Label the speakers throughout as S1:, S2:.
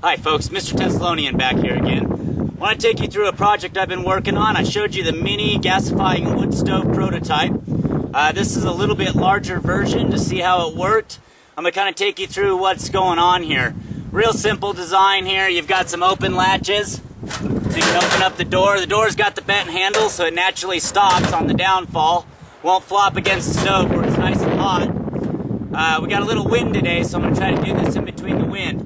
S1: Hi folks, Mr. Thessalonian back here again. I want to take you through a project I've been working on. I showed you the mini gasifying wood stove prototype. This is a little bit larger version to see how it worked. I'm going to kind of take you through what's going on here. Real simple design here. You've got some open latches, so you can open up the door. The door's got the bent handle, so it naturally stops on the downfall. Won't flop against the stove where it's nice and hot. We got a little wind today, so I'm going to try to do this in between the wind.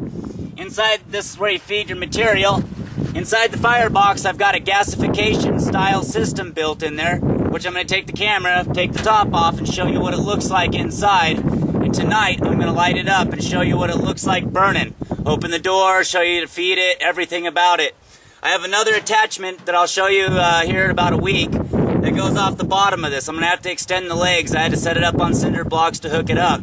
S1: Inside, this is where you feed your material. Inside the firebox, I've got a gasification style system built in there, which I'm going to take the camera, take the top off, and show you what it looks like inside. And tonight, I'm going to light it up and show you what it looks like burning. Open the door, show you to feed it, everything about it. I have another attachment that I'll show you here in about a week that goes off the bottom of this. I'm going to have to extend the legs. I had to set it up on cinder blocks to hook it up.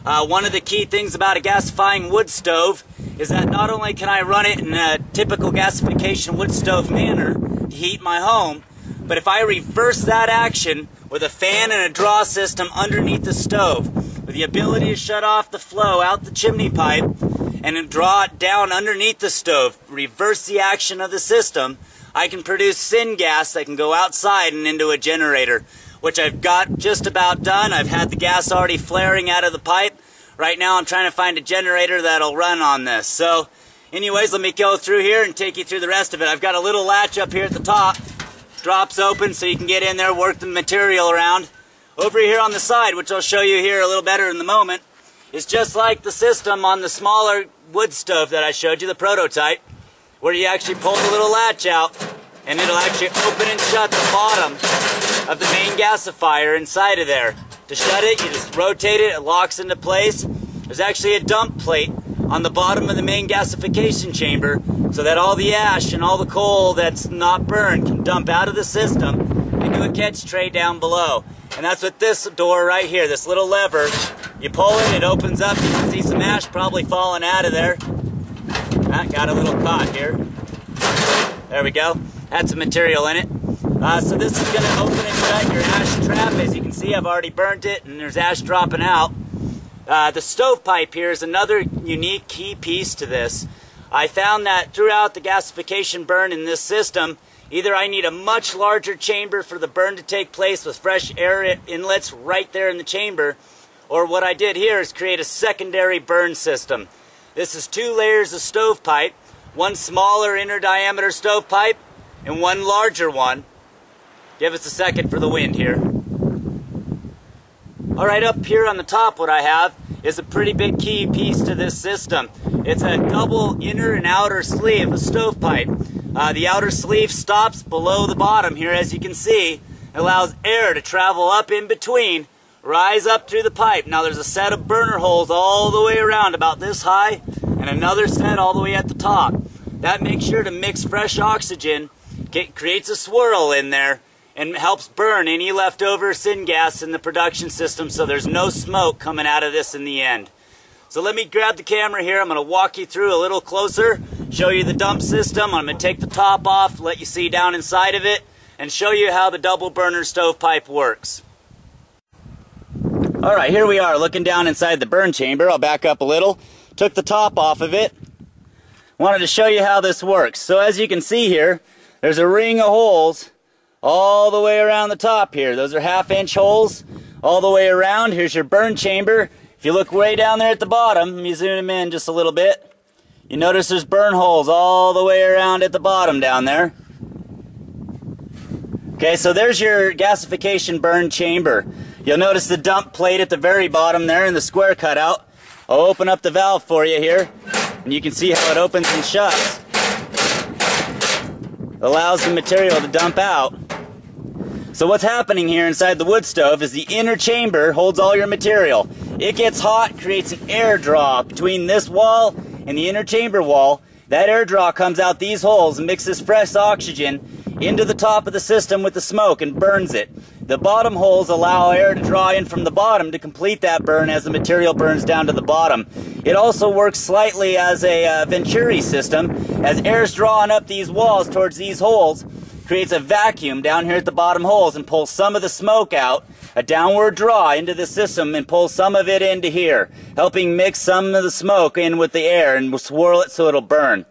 S1: One of the key things about a gasifying wood stove is that not only can I run it in a typical gasification wood stove manner to heat my home, but if I reverse that action with a fan and a draw system underneath the stove, with the ability to shut off the flow out the chimney pipe and then draw it down underneath the stove, reverse the action of the system, I can produce syngas that can go outside and into a generator, which I've got just about done. I've had the gas already flaring out of the pipe. Right now I'm trying to find a generator that'll run on this. So anyways, let me go through here and take you through the rest of it. I've got a little latch up here at the top. Drops open so you can get in there, work the material around. Over here on the side, which I'll show you here a little better in a moment, is just like the system on the smaller wood stove that I showed you, the prototype, where you actually pull the little latch out and it'll actually open and shut the bottom of the main gasifier inside of there. To shut it, you just rotate it, it locks into place. There's actually a dump plate on the bottom of the main gasification chamber so that all the ash and all the coal that's not burned can dump out of the system into a catch tray down below. And that's what this door right here, this little lever, you pull it, it opens up, you can see some ash probably falling out of there. Got a little caught here. There we go. Had some material in it. So this is going to open and shut your ash trap. As you can see, I've already burnt it and there's ash dropping out. The stovepipe here is another unique key piece to this. I found that throughout the gasification burn in this system, either I need a much larger chamber for the burn to take place with fresh air inlets right there in the chamber, or what I did here is create a secondary burn system. This is 2 layers of stovepipe, one smaller inner diameter stovepipe and one larger one. Give us a second for the wind here. Alright, up here on the top what I have is a pretty big key piece to this system. It's a double inner and outer sleeve of stovepipe. The outer sleeve stops below the bottom here, as you can see. It allows air to travel up in between, rise up through the pipe. Now there's a set of burner holes all the way around about this high and another set all the way at the top. That makes sure to mix fresh oxygen, creates a swirl in there, and helps burn any leftover syngas in the production system so there's no smoke coming out of this in the end. So let me grab the camera here. I'm going to walk you through a little closer, show you the dump system. I'm going to take the top off, let you see down inside of it, and show you how the double burner stovepipe works. Alright, here we are looking down inside the burn chamber. I'll back up a little. Took the top off of it. Wanted to show you how this works. So as you can see here, there's a ring of holes all the way around the top here. Those are 1/2-inch holes all the way around. Here's your burn chamber. If you look way down there at the bottom, let me zoom in just a little bit. You notice there's burn holes all the way around at the bottom down there. Okay, so there's your gasification burn chamber. You'll notice the dump plate at the very bottom there in the square cutout. I'll open up the valve for you here, and you can see how it opens and shuts. Allows the material to dump out. So what's happening here inside the wood stove is the inner chamber holds all your material. It gets hot, creates an air draw between this wall and the inner chamber wall. That air draw comes out these holes and mixes fresh oxygen into the top of the system with the smoke and burns it. The bottom holes allow air to draw in from the bottom to complete that burn as the material burns down to the bottom. It also works slightly as a Venturi system. As air is drawn up these walls towards these holes, creates a vacuum down here at the bottom holes and pulls some of the smoke out a downward draw into the system and pull some of it into here, helping mix some of the smoke in with the air and we'll swirl it so it'll burn.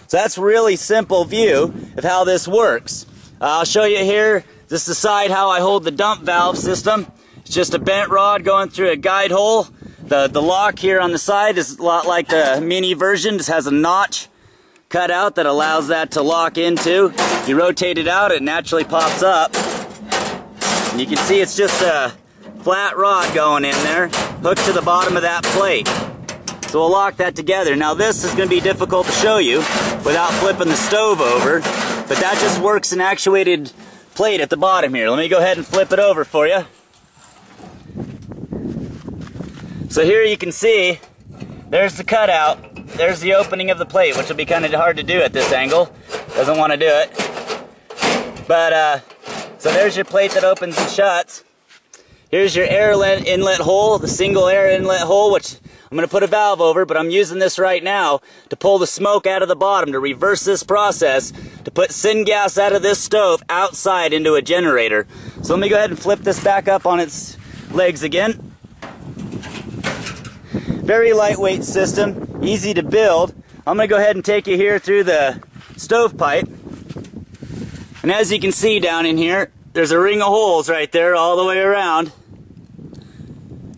S1: So that's a really simple view of how this works. I'll show you here just the side how I hold the dump valve system. It's just a bent rod going through a guide hole. The lock here on the side is a lot like the mini version, just has a notch cut out that allows that to lock into. You rotate it out, it naturally pops up. And you can see it's just a flat rod going in there, hooked to the bottom of that plate. So we'll lock that together. Now this is going to be difficult to show you without flipping the stove over, but that just works an actuated plate at the bottom here. Let me go ahead and flip it over for you. So here you can see, there's the cutout, there's the opening of the plate, which will be kind of hard to do at this angle. Doesn't want to do it. But, so there's your plate that opens and shuts. Here's your air inlet hole, the single air inlet hole, which I'm going to put a valve over, but I'm using this right now to pull the smoke out of the bottom, to reverse this process, to put syngas out of this stove outside into a generator. So let me go ahead and flip this back up on its legs again. Very lightweight system, easy to build. I'm going to go ahead and take you here through the stovepipe. And as you can see down in here, there's a ring of holes right there all the way around.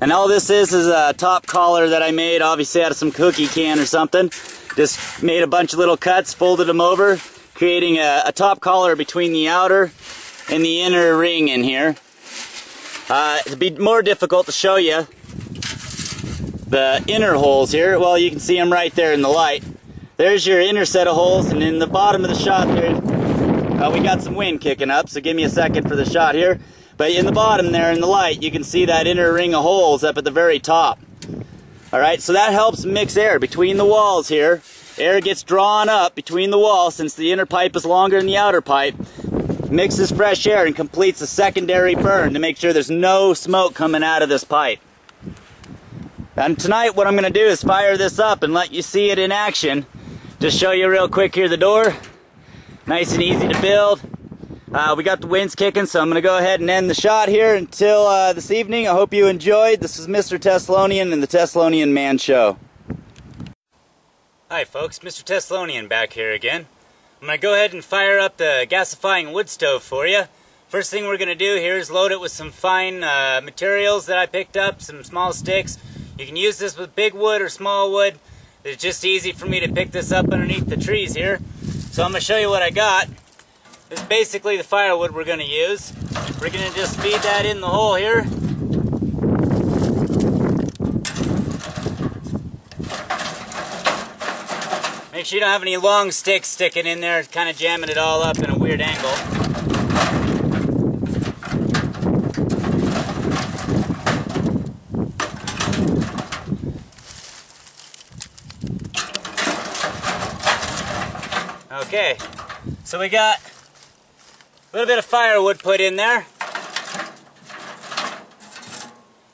S1: And all this is a top collar that I made, obviously out of some cookie can or something. Just made a bunch of little cuts, folded them over, creating a top collar between the outer and the inner ring in here. It'd be more difficult to show you the inner holes here. Well, you can see them right there in the light. There's your inner set of holes, and in the bottom of the shot there, we got some wind kicking up, so give me a second for the shot here. But in the bottom there in the light, you can see that inner ring of holes up at the very top. Alright, so that helps mix air between the walls here. Air gets drawn up between the walls since the inner pipe is longer than the outer pipe. Mixes fresh air and completes a secondary burn to make sure there's no smoke coming out of this pipe. And tonight what I'm going to do is fire this up and let you see it in action. Just show you real quick here the door. Nice and easy to build. We got the winds kicking, so I'm going to go ahead and end the shot here until this evening. I hope you enjoyed. This is Mr. Thessalonian and the Thessalonian Man Show.
S2: Hi folks, Mr. Thessalonian back here again. I'm going to go ahead and fire up the gasifying wood stove for you. First thing we're going to do here is load it with some fine materials that I picked up, some small sticks. You can use this with big wood or small wood. It's just easy for me to pick this up underneath the trees here. So I'm going to show you what I got. This is basically the firewood we're going to use. We're going to just feed that in the hole here. Make sure you don't have any long sticks sticking in there, kind of jamming it all up in a weird angle. Okay, so we got a little bit of firewood put in there.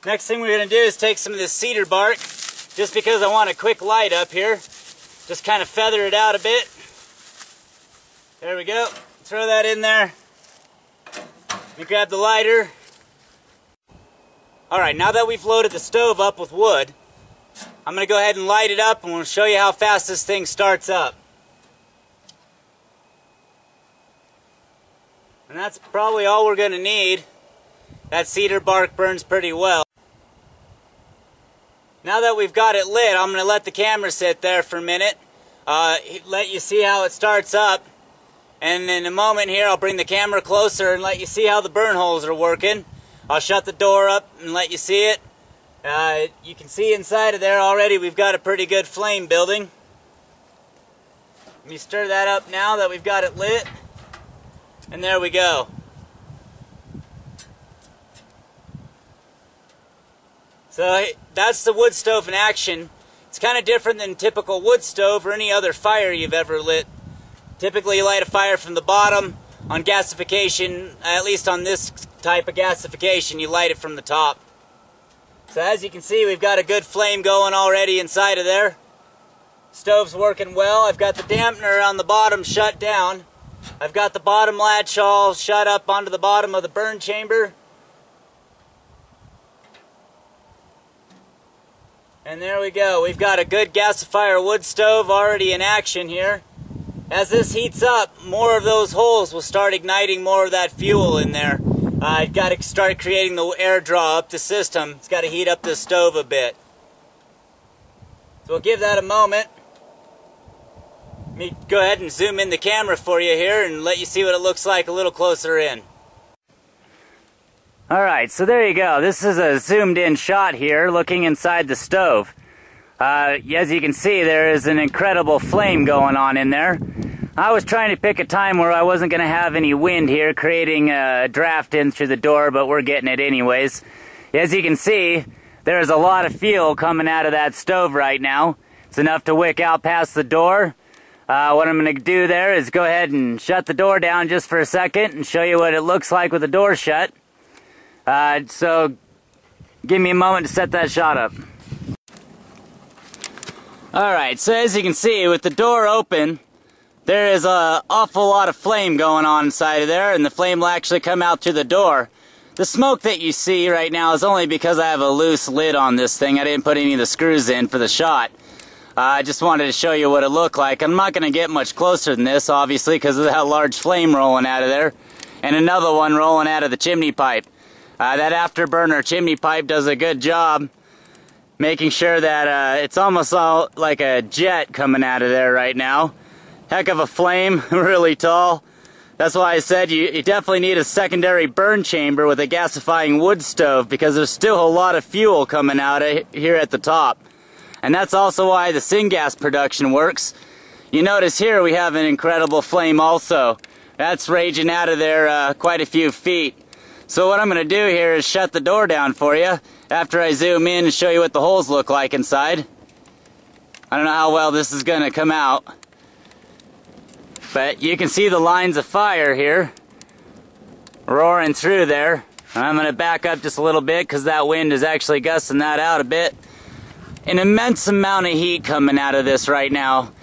S2: Next thing we're going to do is take some of this cedar bark, just because I want a quick light up here. Just kind of feather it out a bit. There we go. Throw that in there. Let me grab the lighter. Alright, now that we've loaded the stove up with wood, I'm going to go ahead and light it up and we'll show you how fast this thing starts up. And that's probably all we're going to need. That cedar bark burns pretty well. Now that we've got it lit, I'm going to let the camera sit there for a minute. Let you see how it starts up. And in a moment here, I'll bring the camera closer and let you see how the burn holes are working. I'll shut the door up and let you see it. You can see inside of there already we've got a pretty good flame building. Let me stir that up now that we've got it lit. And there we go. So that's the wood stove in action. It's kind of different than typical wood stove or any other fire you've ever lit. Typically you light a fire from the bottom. On gasification, at least on this type of gasification, you light it from the top. So as you can see, we've got a good flame going already inside of there. Stove's working well. I've got the dampener on the bottom shut down. I've got the bottom latch all shut up onto the bottom of the burn chamber. And there we go. We've got a good gasifier wood stove already in action here. As this heats up, more of those holes will start igniting more of that fuel in there. It's got to start creating the air draw up the system. It's got to heat up the stove a bit. So we'll give that a moment. Let me go ahead and zoom in the camera for you here and let you see what it looks like a little closer in. Alright, so there you go. This is a zoomed in shot here looking inside the stove. As you can see, there is an incredible flame going on in there. I was trying to pick a time where I wasn't going to have any wind here, creating a draft in through the door, but we're getting it anyways. As you can see, there's a lot of fuel coming out of that stove right now. It's enough to wick out past the door. What I'm going to do there is go ahead and shut the door down just for a second and show you what it looks like with the door shut. So give me a moment to set that shot up. Alright, so as you can see, with the door open, there is an awful lot of flame going on inside of there, and the flame will actually come out through the door. The smoke that you see right now is only because I have a loose lid on this thing. I didn't put any of the screws in for the shot. I just wanted to show you what it looked like. I'm not going to get much closer than this, obviously, because of that large flame rolling out of there, and another one rolling out of the chimney pipe. That afterburner chimney pipe does a good job making sure that it's almost all like a jet coming out of there right now. Heck of a flame, really tall. That's why I said you definitely need a secondary burn chamber with a gasifying wood stove, because there's still a lot of fuel coming out of here at the top. And that's also why the syngas production works. You notice here we have an incredible flame also. That's raging out of there quite a few feet. So what I'm going to do here is shut the door down for you after I zoom in and show you what the holes look like inside. I don't know how well this is going to come out, but you can see the lines of fire here roaring through there. I'm going to back up just a little bit because that wind is actually gusting that out a bit. An immense amount of heat coming out of this right now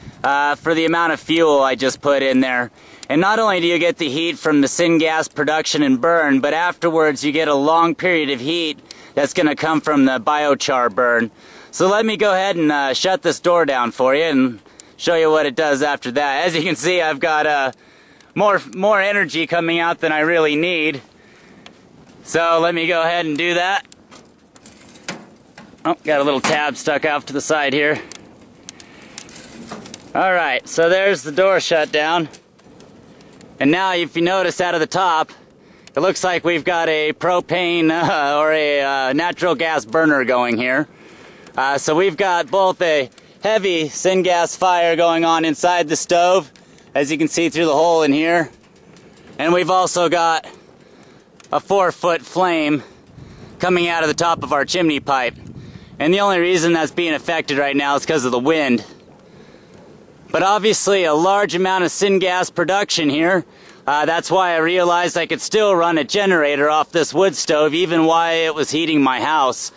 S2: for the amount of fuel I just put in there. And not only do you get the heat from the syngas production and burn, but afterwards you get a long period of heat that's going to come from the biochar burn. So let me go ahead and shut this door down for you and show you what it does after that. As you can see, I've got more energy coming out than I really need. So let me go ahead and do that. Oh, got a little tab stuck off to the side here. Alright, so there's the door shut down. And now, if you notice out of the top, it looks like we've got a propane or a natural gas burner going here. So we've got both a heavy syngas fire going on inside the stove, as you can see through the hole in here. And we've also got a 4-foot flame coming out of the top of our chimney pipe. And the only reason that's being affected right now is because of the wind. But obviously a large amount of syngas production here. That's why I realized I could still run a generator off this wood stove even while it was heating my house.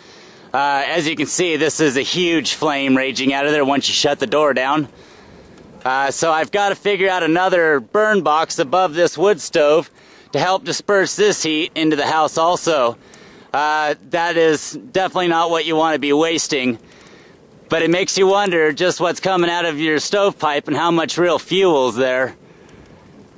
S2: As you can see, this is a huge flame raging out of there once you shut the door down. So I've got to figure out another burn box above this wood stove to help disperse this heat into the house also. That is definitely not what you want to be wasting. But it makes you wonder just what's coming out of your stovepipe and how much real fuel's there.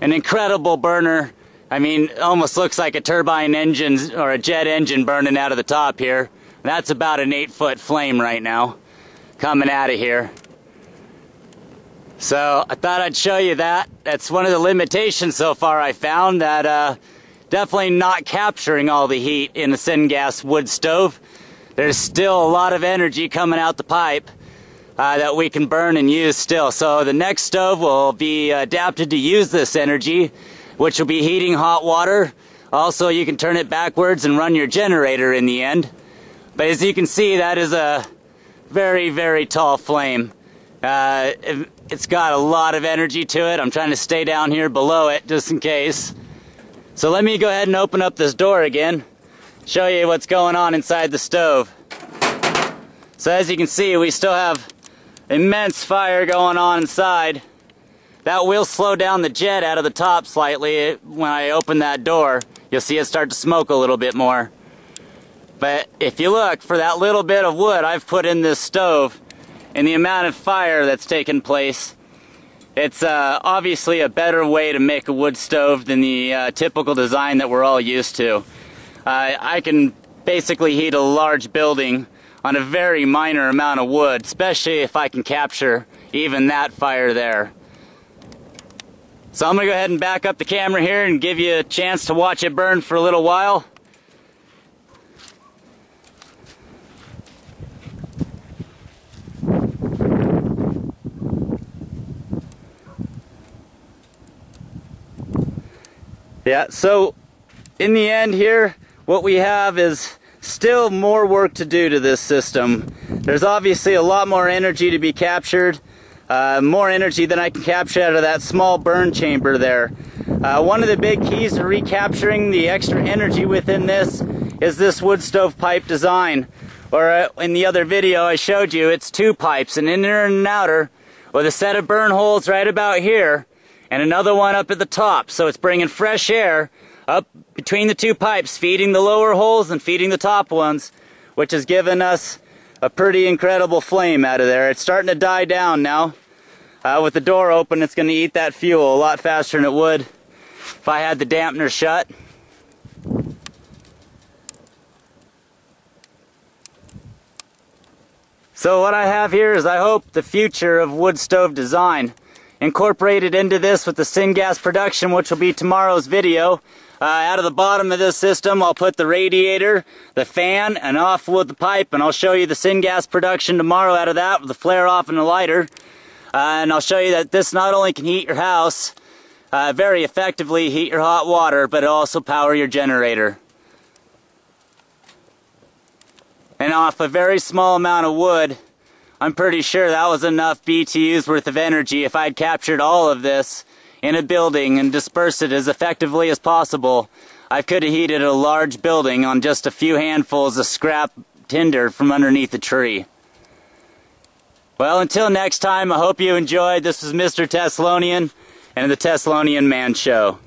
S2: An incredible burner. I mean, it almost looks like a turbine engine or a jet engine burning out of the top here. That's about an 8-foot flame right now coming out of here. So I thought I'd show you that. That's one of the limitations so far I found, that definitely not capturing all the heat in the syngas wood stove. There's still a lot of energy coming out the pipe that we can burn and use still. So the next stove will be adapted to use this energy, which will be heating hot water. Also, you can turn it backwards and run your generator in the end. But as you can see, that is a very, very tall flame. It's got a lot of energy to it. I'm trying to stay down here below it just in case. So let me go ahead and open up this door again. Show you what's going on inside the stove. So as you can see, we still have immense fire going on inside. That will slow down the jet out of the top slightly when I open that door. You'll see it start to smoke a little bit more.
S1: But if you look for that little bit of wood I've put in this stove and the amount of fire that's taken place, it's obviously a better way to make a wood stove than the typical design that we're all used to. I can basically heat a large building on a very minor amount of wood, especially if I can capture even that fire there. So I'm going to go ahead and back up the camera here and give you a chance to watch it burn for a little while. Yeah, so in the end here, what we have is still more work to do to this system. There's obviously a lot more energy to be captured, more energy than I can capture out of that small burn chamber there. One of the big keys to recapturing the extra energy within this is this wood stove pipe design. Or in the other video I showed you, it's 2 pipes, an inner and an outer, with a set of burn holes right about here, and another one up at the top. So it's bringing fresh air up between the 2 pipes, feeding the lower holes and feeding the top ones, which has given us a pretty incredible flame out of there. It's starting to die down now. With the door open, it's going to eat that fuel a lot faster than it would if I had the dampener shut. So what I have here is, I hope, the future of wood stove design. Incorporated into this with the syngas production, which will be tomorrow's video. Out of the bottom of this system, I'll put the radiator, the fan, and off with the pipe, and I'll show you the syngas production tomorrow out of that with the flare off and the lighter. And I'll show you that this not only can heat your house, very effectively heat your hot water, but it'll also power your generator. And off a very small amount of wood, I'm pretty sure that was enough BTUs worth of energy. If I'd captured all of this in a building and dispersed it as effectively as possible, I could have heated a large building on just a few handfuls of scrap tinder from underneath the tree. Well, until next time, I hope you enjoyed. This was Mr. Thessalonian and the Thessalonian Man Show.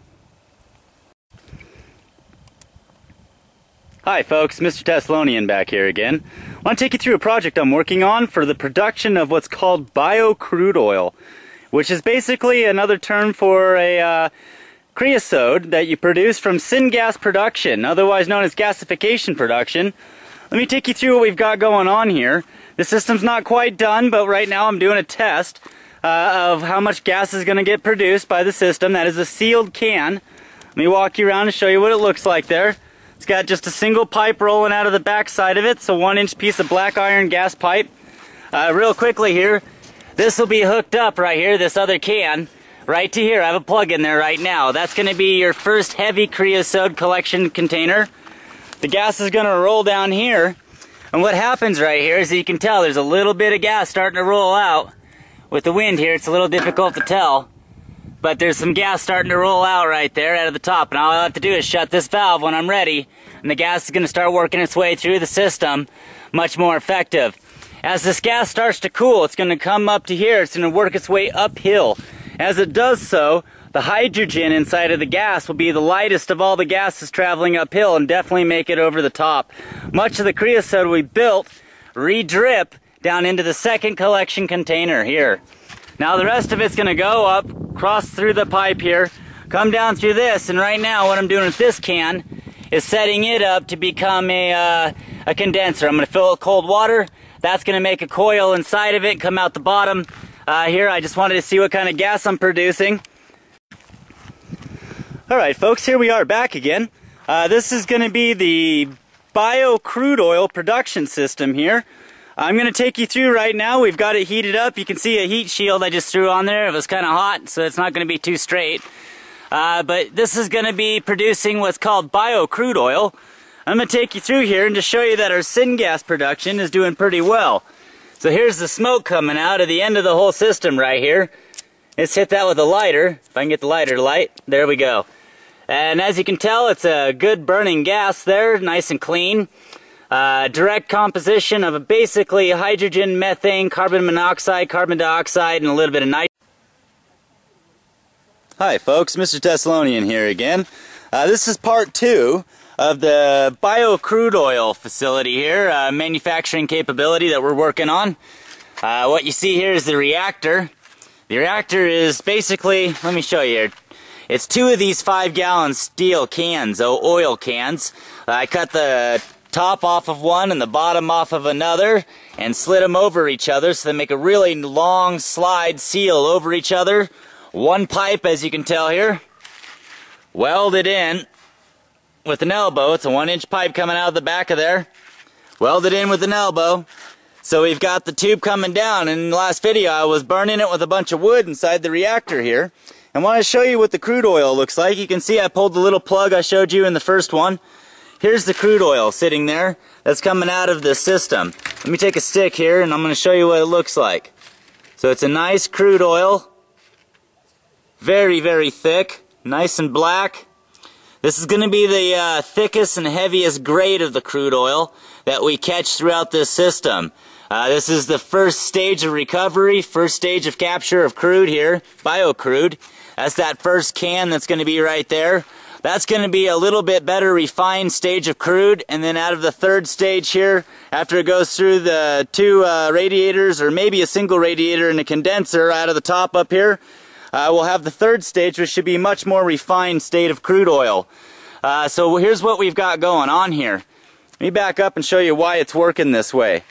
S1: Hi folks, Mr. Thessalonian back here again. I want to take you through a project I'm working on for the production of what's called bio-crude oil, which is basically another term for a creosote that you produce from syngas production, otherwise known as gasification production. Let me take you through what we've got going on here. The system's not quite done, but right now I'm doing a test of how much gas is going to get produced by the system. That is a sealed can. Let me walk you around and show you what it looks like there. It's got just a single pipe rolling out of the back side of it, so 1-inch piece of black iron gas pipe. Real quickly here, this will be hooked up right here, this other can, right to here. I have a plug in there right now. That's going to be your first heavy creosote collection container. The gas is going to roll down here, and what happens right here is, you can tell there's a little bit of gas starting to roll out. With the wind here, it's a little difficult to tell, but there's some gas starting to roll out right there out of the top, and all I have to do is shut this valve when I'm ready, and the gas is going to start working its way through the system much more effective. As this gas starts to cool, it's going to come up to here, it's going to work its way uphill. As it does so, the hydrogen inside of the gas will be the lightest of all the gases traveling uphill and definitely make it over the top. Much of the creosote we built re-drip down into the second collection container here. Now the rest of it's going to go up, cross through the pipe here, come down through this, and right now what I'm doing with this can is setting it up to become a condenser. I'm going to fill it with cold water. That's going to make a coil inside of it, come out the bottom. Here I just wanted to see what kind of gas I'm producing. Alright folks, here we are back again. This is going to be the bio-crude oil production system here. I'm going to take you through right now. We've got it heated up. You can see a heat shield I just threw on there. It was kind of hot, so it's not going to be too straight. But this is going to be producing what's called bio-crude oil. I'm going to take you through here and just show you that our syngas production is doing pretty well. So here's the smoke coming out of the end of the whole system right here. Let's hit that with a lighter. If I can get the lighter to light. There we go. And as you can tell, it's a good burning gas there, nice and clean. Direct composition of basically hydrogen, methane, carbon monoxide, carbon dioxide, and a little bit of nitrogen. Hi folks, Mr. Thessalonian here again. This is part 2 of the bio crude oil facility here, manufacturing capability that we're working on. What you see here is the reactor. The reactor is basically, let me show you here. It's 2 of these 5-gallon steel cans, oil cans. I cut the top off of one and the bottom off of another and slid them over each other so they make a really long slide seal over each other. One pipe, as you can tell here, welded in with an elbow. It's a 1-inch pipe coming out of the back of there, welded in with an elbow. So we've got the tube coming down. In the last video I was burning it with a bunch of wood inside the reactor here. I want to show you what the crude oil looks like. You can see I pulled the little plug I showed you in the first one. Here's the crude oil sitting there that's coming out of the system. Let me take a stick here and I'm going to show you what it looks like. So it's a nice crude oil. Very, very thick. Nice and black. This is going to be the thickest and heaviest grade of the crude oil that we catch throughout this system. This is the first stage of recovery, first stage of capture of crude here, bio crude. That's that first can that's going to be right there. That's going to be a little bit better refined stage of crude, and then out of the third stage here, after it goes through the 2 radiators, or maybe a single radiator and a condenser out of the top up here, we'll have the third stage, which should be much more refined state of crude oil. So here's what we've got going on here. Let me back up and show you why it's working this way.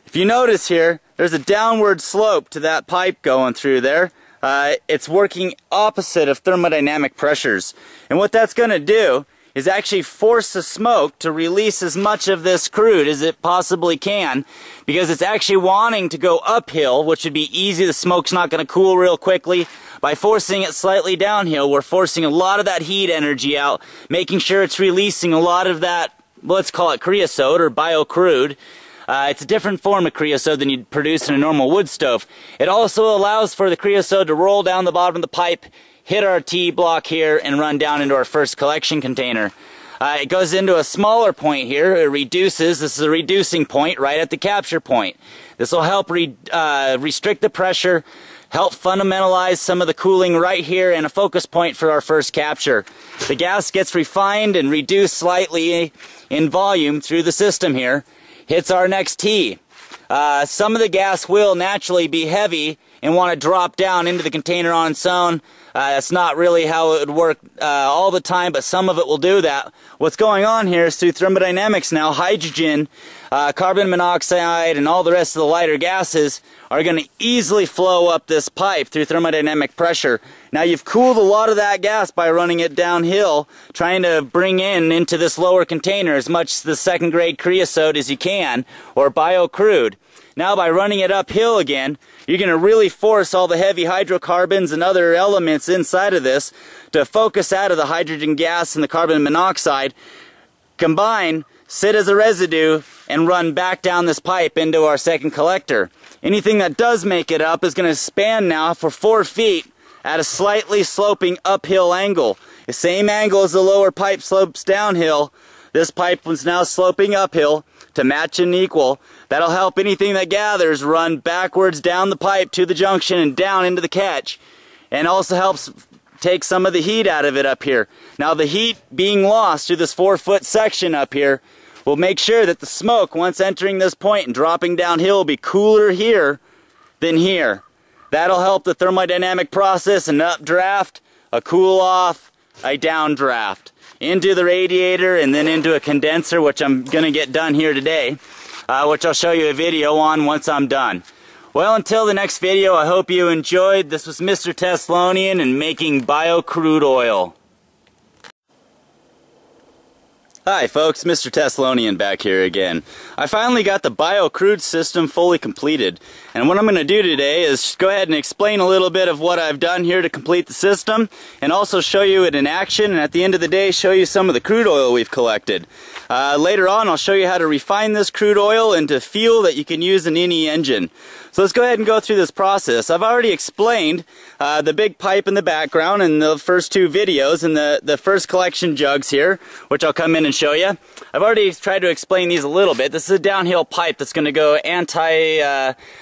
S1: If you notice here, there's a downward slope to that pipe going through there. It's working opposite of thermodynamic pressures. And what that's going to do is actually force the smoke to release as much of this crude as it possibly can, because it's actually wanting to go uphill, which would be easy. The smoke's not going to cool real quickly. By forcing it slightly downhill, we're forcing a lot of that heat energy out, making sure it's releasing a lot of that, let's call it creosote or bio crude. It's a different form of creosote than you'd produce in a normal wood stove. It also allows for the creosote to roll down the bottom of the pipe, hit our T-block here, and run down into our first collection container. It goes into a smaller point here. It reduces. This is a reducing point right at the capture point. This will help restrict the pressure, help fundamentalize some of the cooling right here, and a focus point for our first capture. The gas gets refined and reduced slightly in volume through the system here. Hits our next T. Some of the gas will naturally be heavy and want to drop down into the container on its own. That's not really how it would work all the time, but some of it will do that. What's going on here is through thermodynamics now, hydrogen, carbon monoxide, and all the rest of the lighter gases are going to easily flow up this pipe through thermodynamic pressure. Now you've cooled a lot of that gas by running it downhill, trying to bring into this lower container as much of the second grade creosote as you can, or bio crude. Now by running it uphill again, you're going to really force all the heavy hydrocarbons and other elements inside of this to focus out of the hydrogen gas and the carbon monoxide, combine, sit as a residue, and run back down this pipe into our second collector. Anything that does make it up is going to span now for 4 feet at a slightly sloping uphill angle. The same angle as the lower pipe slopes downhill, this pipe was now sloping uphill to match and equal. That'll help anything that gathers run backwards down the pipe to the junction and down into the catch, and also helps take some of the heat out of it up here. Now the heat being lost to this 4-foot section up here will make sure that the smoke, once entering this point and dropping downhill, will be cooler here than here. That'll help the thermodynamic process, an updraft, a cool off, a downdraft, into the radiator and then into a condenser, which I'm going to get done here today, which I'll show you a video on once I'm done. Well, until the next video, I hope you enjoyed. This was Mr. Teslonian and making bio crude oil. Hi folks, Mr. Teslonian back here again. I finally got the bio crude system fully completed, and what I'm going to do today is go ahead and explain a little bit of what I've done here to complete the system, and also show you it in action, and at the end of the day show you some of the crude oil we've collected. Later on I'll show you how to refine this crude oil into fuel that you can use in any engine. So let's go ahead and go through this process. I've already explained the big pipe in the background in the first two videos and the first collection jugs here, which I'll come in and show you. I've already tried to explain these a little bit. This is a downhill pipe that's going to go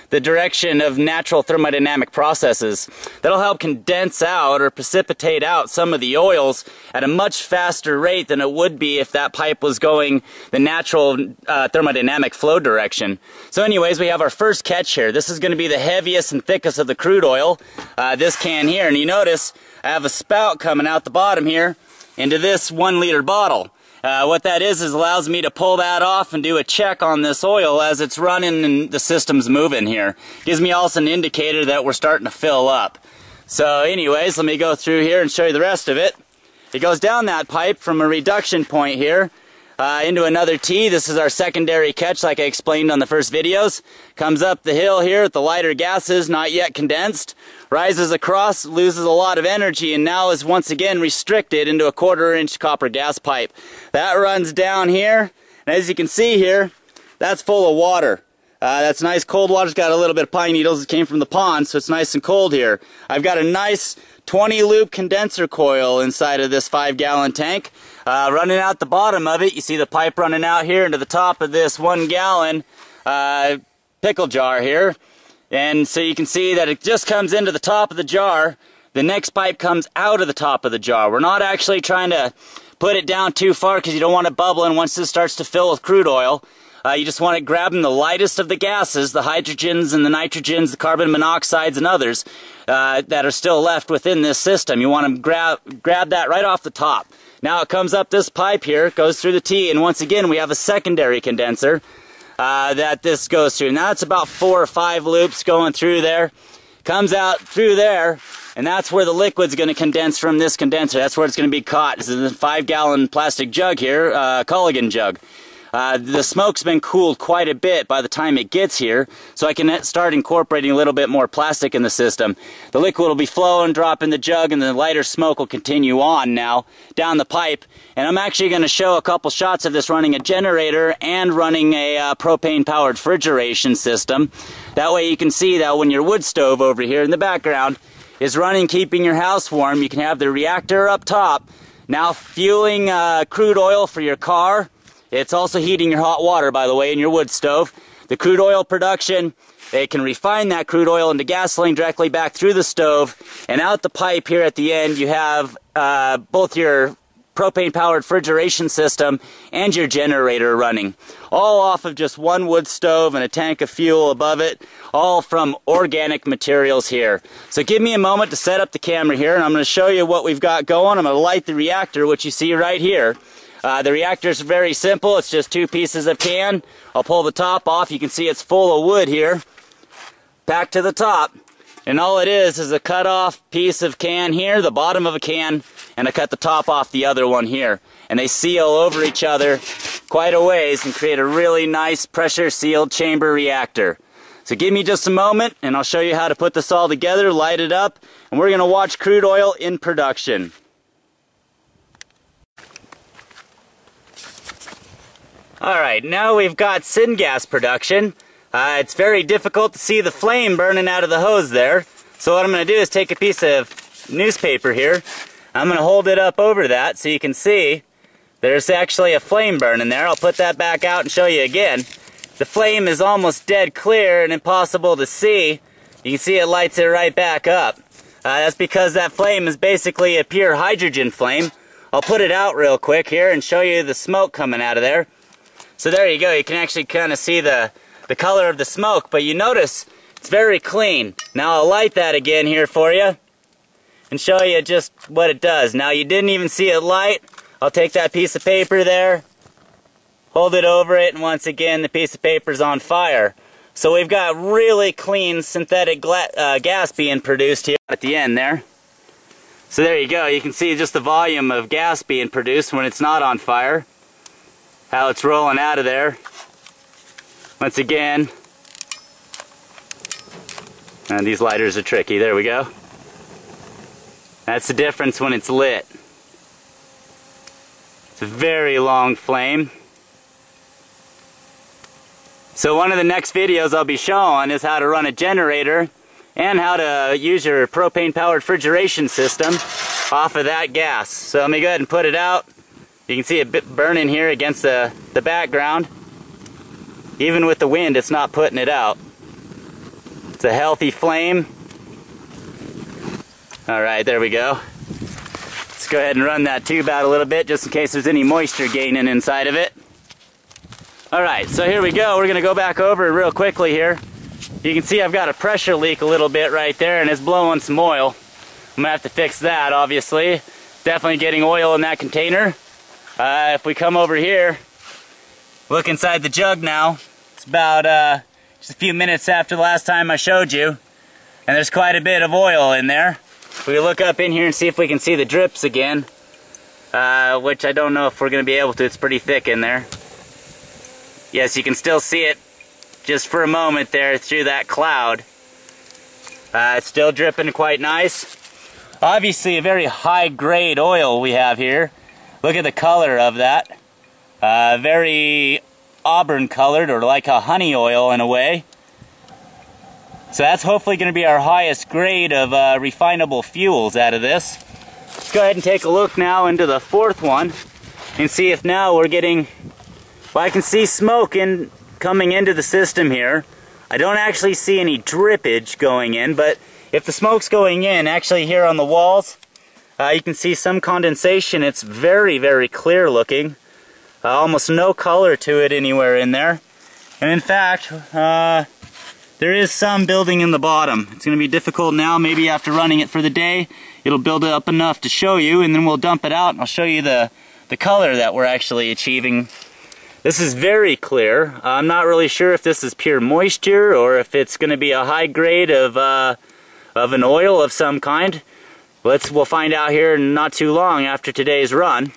S1: the direction of natural thermodynamic processes. That'll help condense out or precipitate out some of the oils at a much faster rate than it would be if that pipe was going the natural thermodynamic flow direction. So anyways, we have our first catch here. This is going to be the heaviest and thickest of the crude oil, this can here. And you notice I have a spout coming out the bottom here into this 1 liter bottle. What that is allows me to pull that off and do a check on this oil as it's running and the system's moving here. Gives me also an indicator that we're starting to fill up. So anyways, let me go through here and show you the rest of it. It goes down that pipe from a reduction point here into another T. This is our secondary catch like I explained on the first videos. Comes up the hill here with the lighter gases not yet condensed. Rises across, loses a lot of energy, and now is once again restricted into a 1/4 inch copper gas pipe. That runs down here, and as you can see here, that's full of water. That's nice cold water. It's got a little bit of pine needles that came from the pond, so it's nice and cold here. I've got a nice 20 loop condenser coil inside of this 5-gallon tank. Running out the bottom of it, you see the pipe running out here into the top of this 1 gallon pickle jar here. And so you can see that it just comes into the top of the jar. The next pipe comes out of the top of the jar. We're not actually trying to put it down too far because you don't want it bubbling once this starts to fill with crude oil. You just want it grabbing the lightest of the gases, the hydrogens and the nitrogens, the carbon monoxides and others that are still left within this system. You want to grab that right off the top. Now it comes up this pipe here, goes through the T, and once again we have a secondary condenser that this goes through. Now it's about 4 or 5 loops going through there. Comes out through there, and that's where the liquid's going to condense from this condenser. That's where it's going to be caught. This is a 5-gallon plastic jug here, Culligan jug. The smoke's been cooled quite a bit by the time it gets here, so I can start incorporating a little bit more plastic in the system. The liquid will be flowing, drop in the jug, and the lighter smoke will continue on now down the pipe. And I'm actually going to show a couple shots of this running a generator and running a propane-powered refrigeration system. That way you can see that when your wood stove over here in the background is running, keeping your house warm, you can have the reactor up top, now fueling crude oil for your car. It's also heating your hot water, by the way, in your wood stove. The crude oil production, they can refine that crude oil into gasoline directly back through the stove. And out the pipe here at the end, you have both your propane-powered refrigeration system and your generator running. All off of just one wood stove and a tank of fuel above it, all from organic materials here. So give me a moment to set up the camera here, and I'm going to show you what we've got going. I'm going to light the reactor, which you see right here. The reactor is very simple. It's just 2 pieces of can. I'll pull the top off. You can see it's full of wood here. Back to the top. And all it is a cut off piece of can here, the bottom of a can, and I cut the top off the other one here. And they seal over each other quite a ways and create a really nice pressure sealed chamber reactor. So give me just a moment and I'll show you how to put this all together, light it up, and we're going to watch crude oil in production. Alright, now we've got syngas production. It's very difficult to see the flame burning out of the hose there. So what I'm going to do is take a piece of newspaper here. I'm going to hold it up over that so you can see there's actually a flame burning there. I'll put that back out and show you again. The flame is almost dead clear and impossible to see. You can see it lights it right back up. That's because that flame is basically a pure hydrogen flame. I'll put it out real quick here and show you the smoke coming out of there. So there you go, you can actually kind of see the color of the smoke, but you notice it's very clean. Now I'll light that again here for you and show you just what it does. Now you didn't even see it light. I'll take that piece of paper there, hold it over it, and once again the piece of paper's on fire. So we've got really clean synthetic gas being produced here at the end there. So there you go, you can see just the volume of gas being produced when it's not on fire. How it's rolling out of there. Once again. And these lighters are tricky. There we go. That's the difference when it's lit. It's a very long flame. So one of the next videos I'll be showing is how to run a generator and how to use your propane powered refrigeration system off of that gas. So let me go ahead and put it out. You can see it burning here against the background. Even with the wind, it's not putting it out. It's a healthy flame. Alright, there we go. Let's go ahead and run that tube out a little bit just in case there's any moisture gaining inside of it. Alright, so here we go. We're going to go back over it real quickly here. You can see I've got a pressure leak a little bit right there and it's blowing some oil. I'm going to have to fix that, obviously. Definitely getting oil in that container. If we come over here, look inside the jug now. It's about just a few minutes after the last time I showed you. And there's quite a bit of oil in there. We look up in here and see if we can see the drips again, which I don't know if we're going to be able to. It's pretty thick in there. Yes, you can still see it just for a moment there through that cloud. It's still dripping quite nice. Obviously a very high grade oil we have here. Look at the color of that. Very auburn colored, or like a honey oil in a way. So that's hopefully going to be our highest grade of refinable fuels out of this. Let's go ahead and take a look now into the fourth one and see if now we're getting, well, I can see smoke coming into the system here. I don't actually see any drippage going in, but if the smoke's going in, actually here on the walls, you can see some condensation. It's very, very clear looking. Almost no color to it anywhere in there. And in fact, there is some building in the bottom. It's going to be difficult now. Maybe after running it for the day, it'll build up enough to show you, and then we'll dump it out and I'll show you the color that we're actually achieving. This is very clear. I'm not really sure if this is pure moisture or if it's going to be a high grade of an oil of some kind. We'll find out here not too long after today's run.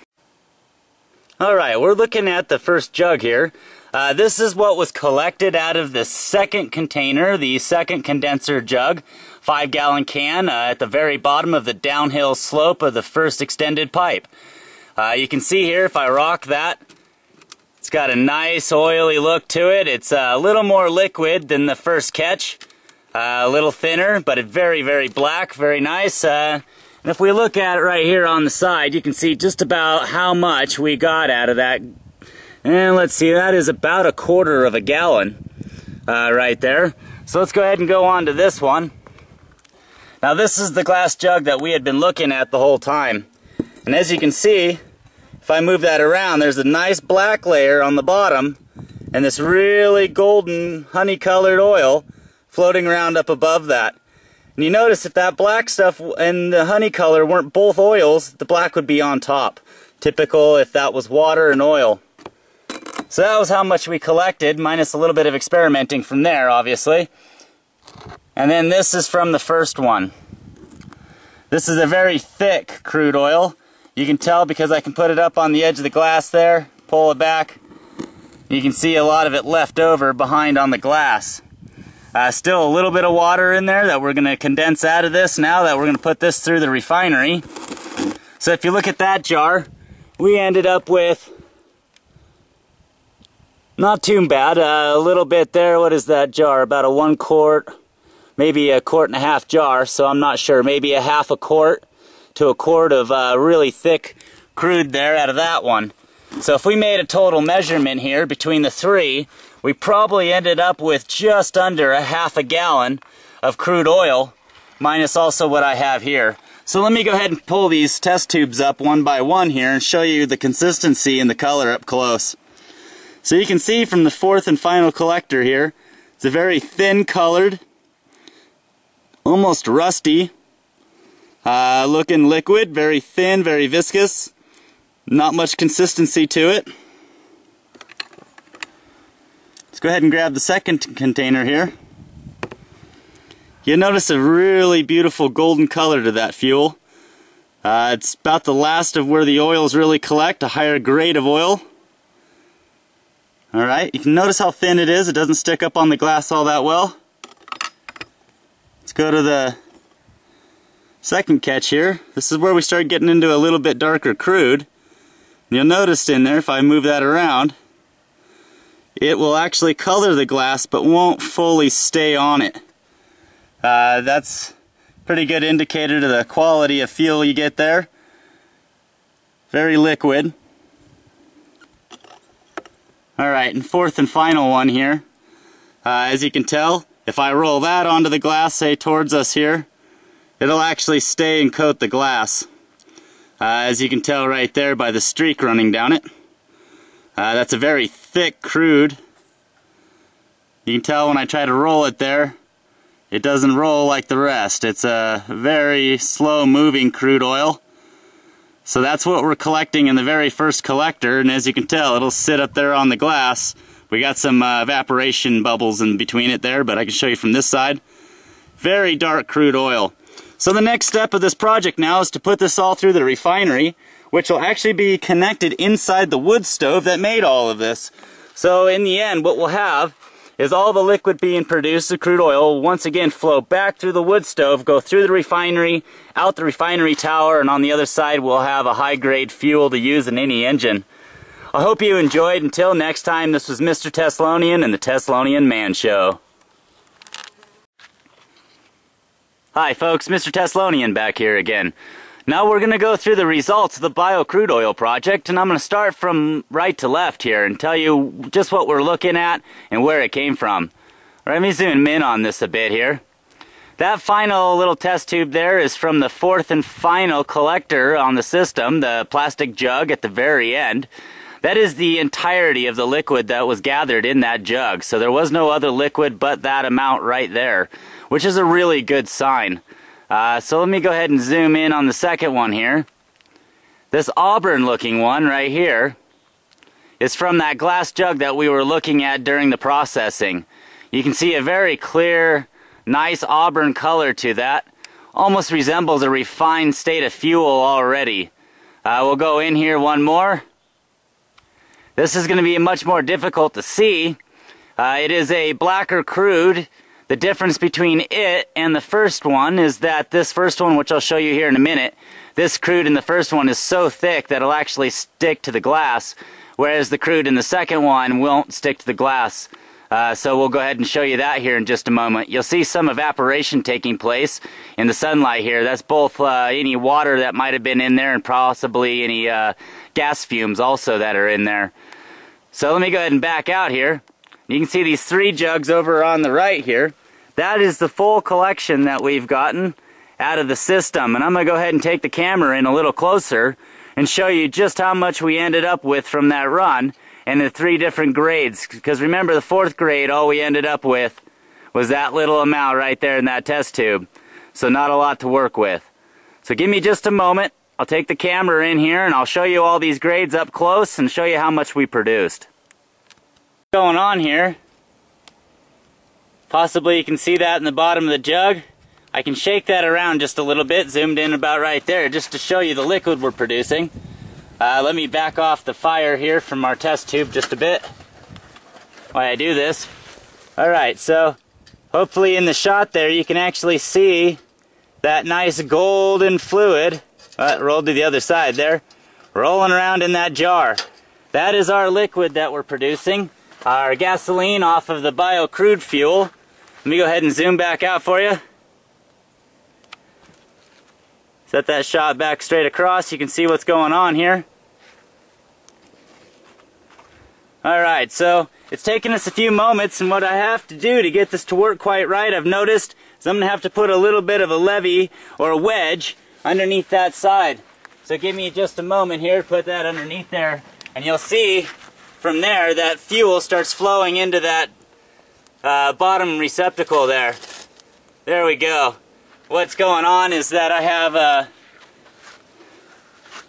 S1: Alright, we're looking at the first jug here. This is what was collected out of the second container, the second condenser jug, 5-gallon can at the very bottom of the downhill slope of the first extended pipe. You can see here, if I rock that, it's got a nice oily look to it. It's a little more liquid than the first catch, a little thinner, but it's very, very black, very nice. And if we look at it right here on the side, you can see just about how much we got out of that. And let's see, that is about 1/4 gallon right there. So let's go ahead and go on to this one. Now this is the glass jug that we had been looking at the whole time. And as you can see, if I move that around, there's a nice black layer on the bottom and this really golden honey-colored oil floating around up above that. And you notice if that black stuff and the honey color weren't both oils, the black would be on top. Typical if that was water and oil. So that was how much we collected, minus a little bit of experimenting from there, obviously. And then this is from the first one. This is a very thick crude oil. You can tell because I can put it up on the edge of the glass there, pull it back. You can see a lot of it left over behind on the glass. Still a little bit of water in there that we're going to condense out of this now that we're going to put this through the refinery. So if you look at that jar, we ended up with not too bad, a little bit there. What is that jar? About a 1 quart, maybe a 1.5 quart jar, so I'm not sure. Maybe a 1/2 quart to a quart of really thick crude there out of that one. So if we made a total measurement here between the three, we probably ended up with just under 1/2 gallon of crude oil, minus also what I have here. So let me go ahead and pull these test tubes up one by one here and show you the consistency and the color up close. So you can see from the fourth and final collector here, it's a very thin colored, almost rusty looking liquid, very thin, very viscous, not much consistency to it. Let's go ahead and grab the second container here. You'll notice a really beautiful golden color to that fuel. It's about the last of where the oils really collect, a higher grade of oil. Alright, you can notice how thin it is. It doesn't stick up on the glass all that well. Let's go to the second catch here. This is where we start getting into a little bit darker crude. And you'll notice in there, if I move that around, it will actually color the glass but won't fully stay on it. That's a pretty good indicator to the quality of fuel you get there. Very liquid. Alright, and fourth and final one here. As you can tell, if I roll that onto the glass, say towards us here, it'll actually stay and coat the glass. As you can tell right there by the streak running down it. That's a very thick crude. You can tell when I try to roll it there, it doesn't roll like the rest. It's a very slow moving crude oil. So that's what we're collecting in the very first collector, and as you can tell, it'll sit up there on the glass. We got some evaporation bubbles in between it there, but I can show you from this side. Very dark crude oil. So the next step of this project now is to put this all through the refinery, which will actually be connected inside the wood stove that made all of this. So in the end, what we'll have is all the liquid being produced, the crude oil, will once again flow back through the wood stove, go through the refinery, out the refinery tower, and on the other side we'll have a high-grade fuel to use in any engine. I hope you enjoyed. Until next time, this was Mr. Teslonian and the Teslonian Man Show. Hi folks, Mr. Teslonian back here again. Now we're going to go through the results of the bio-crude oil project, and I'm going to start from right to left here and tell you just what we're looking at and where it came from. Let me zoom in on this a bit here. That final little test tube there is from the fourth and final collector on the system, the plastic jug at the very end. That is the entirety of the liquid that was gathered in that jug, so there was no other liquid but that amount right there, which is a really good sign. So let me go ahead and zoom in on the second one here. This auburn looking one right here is from that glass jug that we were looking at during the processing. You can see a very clear, nice auburn color to that. Almost resembles a refined state of fuel already. We'll go in here one more. This is going to be much more difficult to see. It is a blacker crude. The difference between it and the first one is that this first one, which I'll show you here in a minute, this crude in the first one is so thick that it'll actually stick to the glass, whereas the crude in the second one won't stick to the glass. So we'll go ahead and show you that here in just a moment. You'll see some evaporation taking place in the sunlight here. That's both any water that might have been in there and possibly any gas fumes also that are in there. So let me go ahead and back out here. You can see these three jugs over on the right here. That is the full collection that we've gotten out of the system. And I'm going to go ahead and take the camera in a little closer and show you just how much we ended up with from that run and the three different grades. Because remember, the fourth grade, all we ended up with was that little amount right there in that test tube. So not a lot to work with. So give me just a moment. I'll take the camera in here and I'll show you all these grades up close and show you how much we produced. What's going on here? Possibly you can see that in the bottom of the jug. I can shake that around just a little bit, zoomed in about right there, just to show you the liquid we're producing. Let me back off the fire here from our test tube just a bit while I do this. Alright, so hopefully in the shot there you can actually see that nice golden fluid, rolled to the other side there, rolling around in that jar. That is our liquid that we're producing, our gasoline off of the bio-crude fuel. Let me go ahead and zoom back out for you. Set that shot back straight across. You can see what's going on here. Alright, so it's taken us a few moments, and what I have to do to get this to work quite right, I've noticed, is I'm going to have to put a little bit of a levy or a wedge underneath that side. So give me just a moment here to put that underneath there, and you'll see from there that fuel starts flowing into that bottom receptacle there. There we go. What's going on is that I have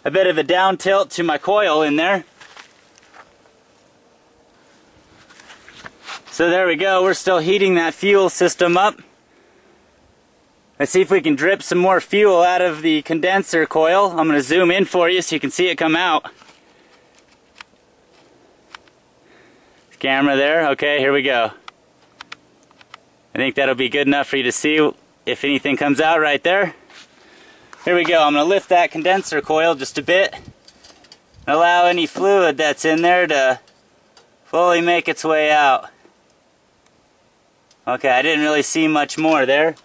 S1: a bit of a down tilt to my coil in there. So there we go, we're still heating that fuel system up. Let's see if we can drip some more fuel out of the condenser coil. I'm going to zoom in for you so you can see it come out. Camera there, okay, here we go. I think that'll be good enough for you to see if anything comes out right there. Here we go, I'm going to lift that condenser coil just a bit and allow any fluid that's in there to slowly make its way out. Okay, I didn't really see much more there.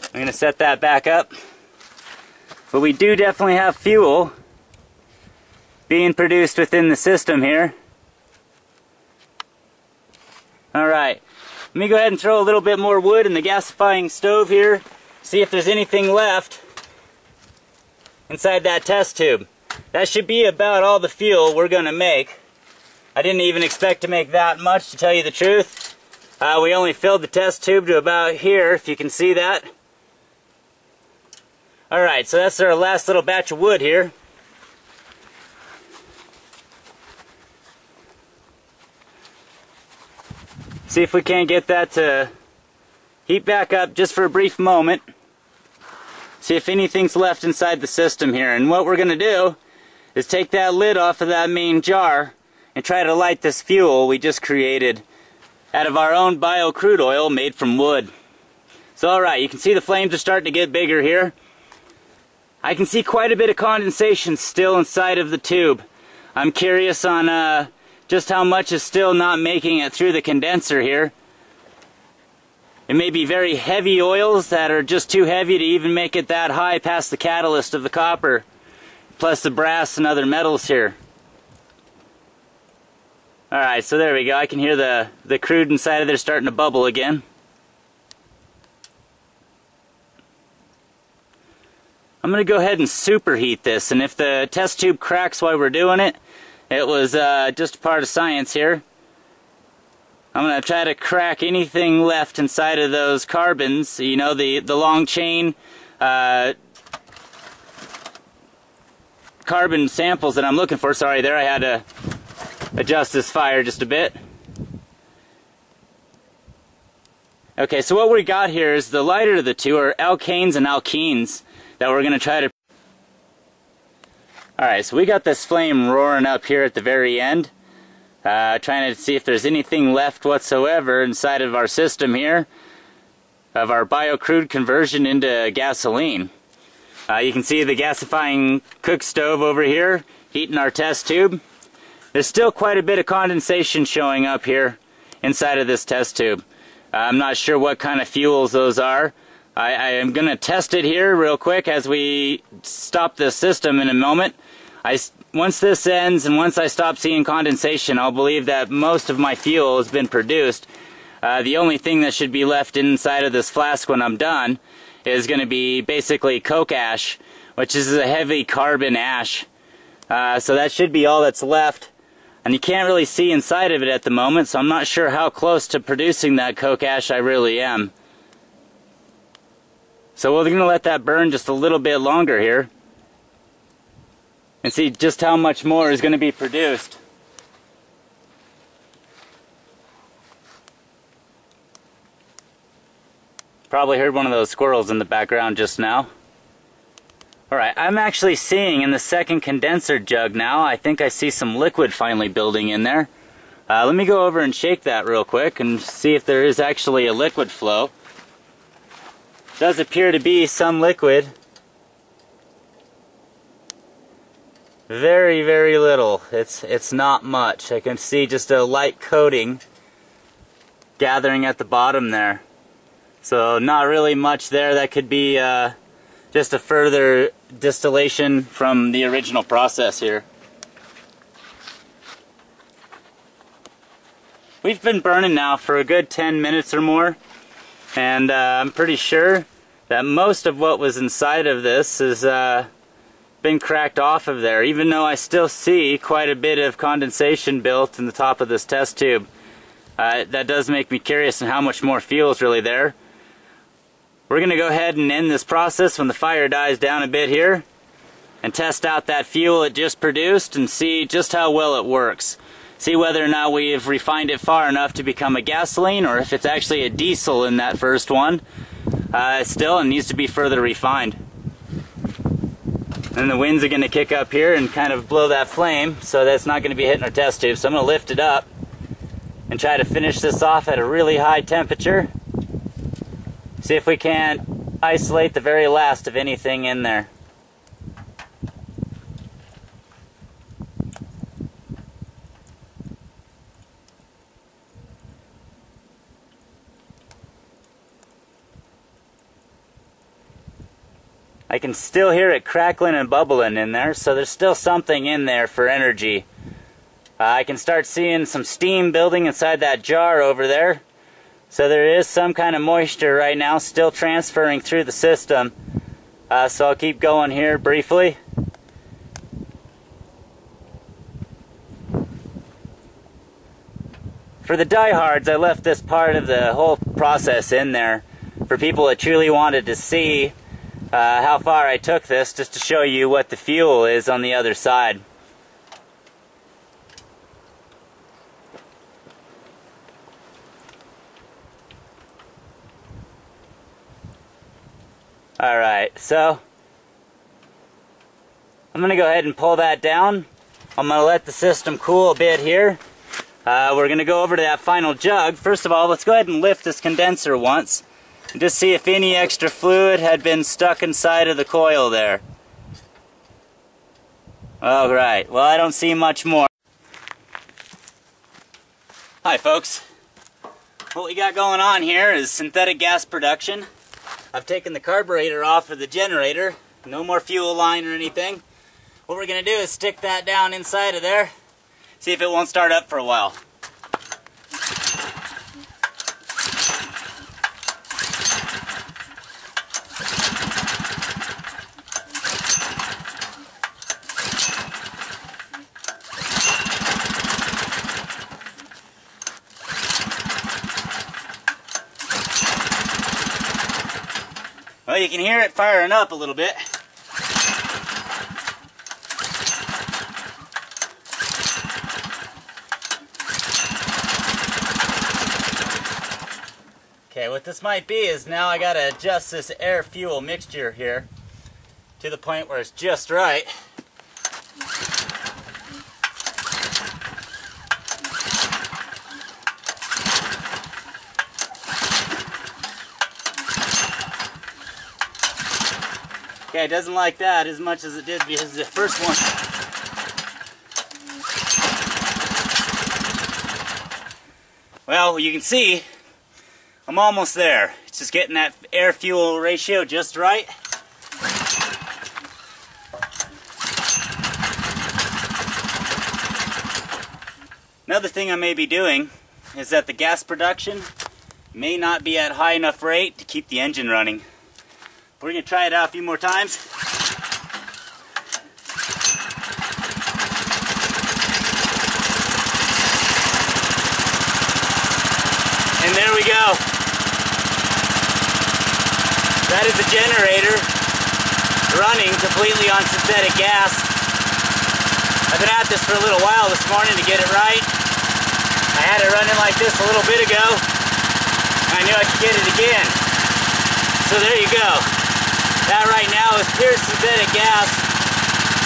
S1: I'm going to set that back up. But we do definitely have fuel being produced within the system here. Alright, let me go ahead and throw a little bit more wood in the gasifying stove here, see if there's anything left inside that test tube. That should be about all the fuel we're going to make. I didn't even expect to make that much, to tell you the truth. We only filled the test tube to about here, if you can see that. Alright, so that's our last little batch of wood here. See if we can't get that to heat back up just for a brief moment. See if anything's left inside the system here. And what we're going to do is take that lid off of that main jar and try to light this fuel we just created out of our own bio crude oil made from wood. So alright, you can see the flames are starting to get bigger here. I can see quite a bit of condensation still inside of the tube. I'm curious on just how much is still not making it through the condenser here. It may be very heavy oils that are just too heavy to even make it that high past the catalyst of the copper, plus the brass and other metals here. Alright, so there we go. I can hear the crude inside of there starting to bubble again. I'm going to go ahead and superheat this, and if the test tube cracks while we're doing it, it was just a part of science here. I'm going to try to crack anything left inside of those carbons, you know, the long chain carbon samples that I'm looking for. Sorry, there I had to adjust this fire just a bit. Okay, so what we got here is the lighter of the two are alkanes and alkenes that we're going to try to... Alright, so we got this flame roaring up here at the very end. Trying to see if there's anything left whatsoever inside of our system here of our bio-crude conversion into gasoline. You can see the gasifying cook stove over here heating our test tube. There's still quite a bit of condensation showing up here inside of this test tube. I'm not sure what kind of fuels those are. I am going to test it here real quick as we stop the system in a moment. Once this ends and once I stop seeing condensation, I'll believe that most of my fuel has been produced. The only thing that should be left inside of this flask when I'm done is going to be basically coke ash, which is a heavy carbon ash. So that should be all that's left. And you can't really see inside of it at the moment, so I'm not sure how close to producing that coke ash I really am. So we're going to let that burn just a little bit longer here and see just how much more is going to be produced. Probably heard one of those squirrels in the background just now. Alright, I'm actually seeing in the second condenser jug now, I think I see some liquid finally building in there. Let me go over and shake that real quick and see if there is actually a liquid flow. Does appear to be some liquid. Very, very little. It's not much. I can see just a light coating gathering at the bottom there. So not really much there. That could be just a further distillation from the original process here. We've been burning now for a good 10 minutes or more, and I'm pretty sure that most of what was inside of this has been cracked off of there, even though I still see quite a bit of condensation built in the top of this test tube. That does make me curious on how much more fuel is really there. We're going to go ahead and end this process when the fire dies down a bit here and test out that fuel it just produced and see just how well it works. See whether or not we've refined it far enough to become a gasoline, or if it's actually a diesel in that first one. Still, it needs to be further refined. And the winds are going to kick up here and kind of blow that flame, so that's not going to be hitting our test tube. So I'm going to lift it up and try to finish this off at a really high temperature. See if we can't isolate the very last of anything in there. I can still hear it crackling and bubbling in there, so there's still something in there for energy. I can start seeing some steam building inside that jar over there. So there is some kind of moisture right now still transferring through the system. So I'll keep going here briefly. For the diehards, I left this part of the whole process in there for people that truly wanted to see how far I took this, just to show you what the fuel is on the other side. Alright, so I'm going to go ahead and pull that down. I'm going to let the system cool a bit here. We're going to go over to that final jug. First of all, let's go ahead and lift this condenser once and just see if any extra fluid had been stuck inside of the coil there. Alright, well, I don't see much more. Hi folks. What we got going on here is synthetic gas production. I've taken the carburetor off of the generator. No more fuel line or anything. What we're going to do is stick that down inside of there. See if it won't start up for a while. Well, you can hear it firing up a little bit. Okay, what this might be is now I gotta adjust this air-fuel mixture here to the point where it's just right. Okay, it doesn't like that as much as it did because the first one. Well, you can see I'm almost there. It's just getting that air-fuel ratio just right. Another thing I may be doing is that the gas production may not be at high enough rate to keep the engine running. We're going to try it out a few more times. And there we go. That is a generator running completely on synthetic gas. I've been at this for a little while this morning to get it right. I had it running like this a little bit ago, and I knew I could get it again. So there you go. That right now is pure synthetic gas,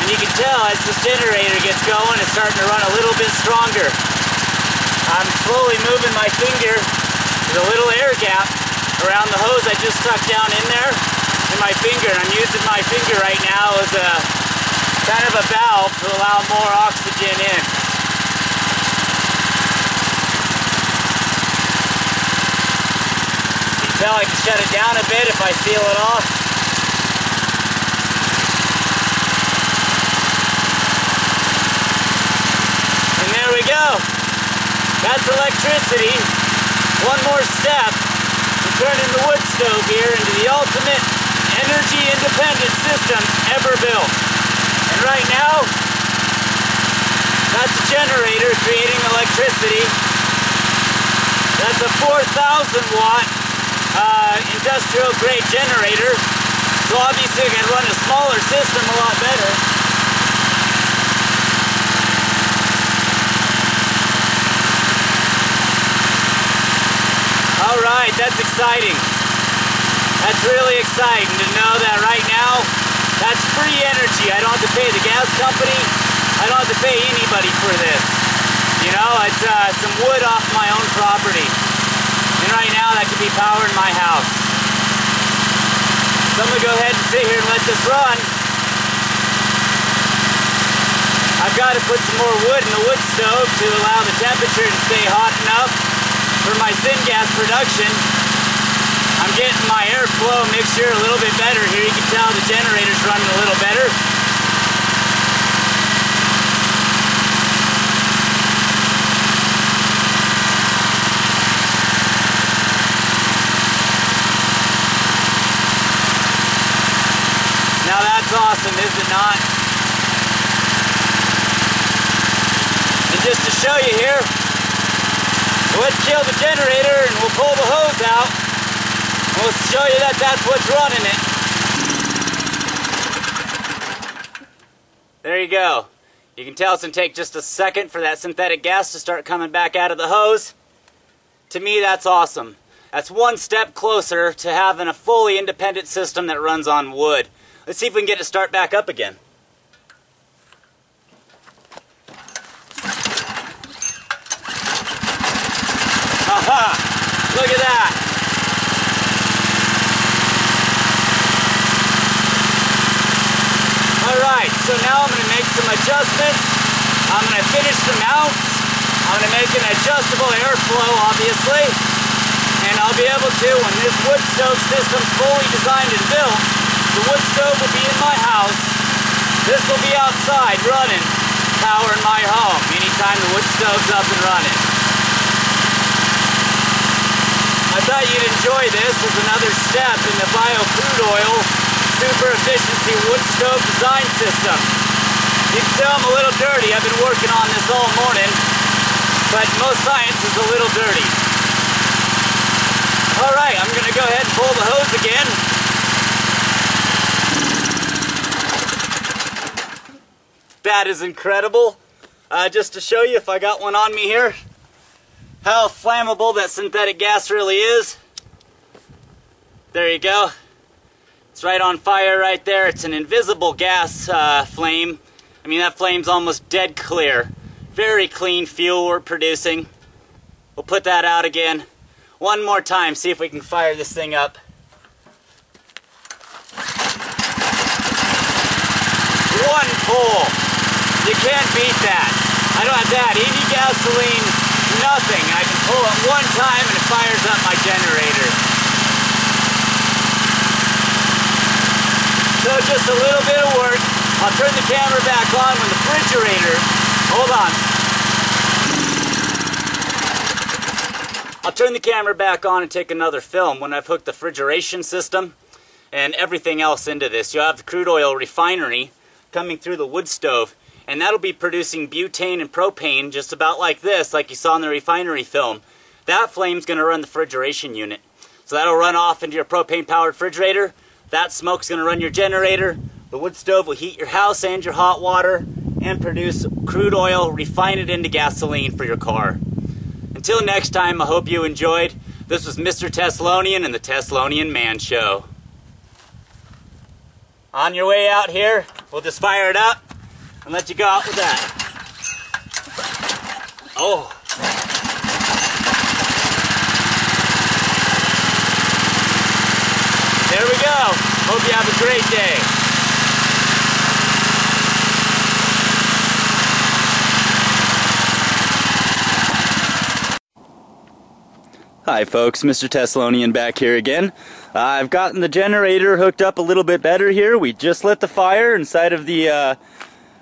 S1: and you can tell as this generator gets going, it's starting to run a little bit stronger. I'm slowly moving my finger to the little air gap around the hose I just stuck down in there in my finger, and I'm using my finger right now as a kind of a valve to allow more oxygen in. You can tell I can shut it down a bit if I seal it off. And there we go. That's electricity. One more step to turning the wood stove here into the ultimate energy independent system ever built. And right now, that's a generator creating electricity. That's a 4,000 watt industrial grade generator. So obviously I can run a smaller system a lot better. Alright, that's exciting. That's really exciting to know that right now, that's free energy. I don't have to pay the gas company. I don't have to pay anybody for this. You know, it's some wood off my own property. And right now, that could be powering my house. So I'm going to go ahead and sit here and let this run. I've got to put some more wood in the wood stove to allow the temperature to stay hot enough for my syngas production. I'm getting my air airflow mixture a little bit better here. You can tell the generator's running a little better. Now that's awesome, is it not? And just to show you here, let's kill the generator and we'll pull the hose out. And we'll show you that that's what's running it. There you go. You can tell it's going to take just a second for that synthetic gas to start coming back out of the hose. To me, that's awesome. That's one step closer to having a fully independent system that runs on wood. Let's see if we can get it to start back up again. Aha! Look at that! Alright, so now I'm going to make some adjustments. I'm going to finish the mounts. I'm going to make an adjustable airflow, obviously. And I'll be able to, when this wood stove system's fully designed and built, the wood stove will be in my house. This will be outside running, powering my home anytime the wood stove's up and running. I thought you'd enjoy this as another step in the bio-crude oil super efficiency wood stove design system. You can tell I'm a little dirty. I've been working on this all morning, but most science is a little dirty. Alright, I'm going to go ahead and pull the hose again. That is incredible. Just to show you, if I got one on me here, how flammable that synthetic gas really is. There you go. It's right on fire right there. It's an invisible gas flame. I mean, that flame's almost dead clear. Very clean fuel we're producing. We'll put that out again. One more time, see if we can fire this thing up. One pull. You can't beat that. I don't have to add any gasoline, nothing. I can pull it one time and it fires up my generator. So just a little bit of work. I'll turn the camera back on when the refrigerator, hold on. I'll turn the camera back on and take another film when I've hooked the refrigeration system and everything else into this. You'll have the crude oil refinery coming through the wood stove, and that'll be producing butane and propane just about like this, like you saw in the refinery film. That flame's going to run the refrigeration unit. So that'll run off into your propane-powered refrigerator. That smoke's going to run your generator. The wood stove will heat your house and your hot water and produce crude oil, refine it into gasoline for your car. Until next time, I hope you enjoyed. This was Mr. Teslonian and the Teslonian Man Show. On your way out here, we'll just fire it up and let you go out with that. Oh. There we go. Hope you have a great day. Hi folks, Mr. Teslonian back here again. I've gotten the generator hooked up a little bit better here. We just lit the fire inside of the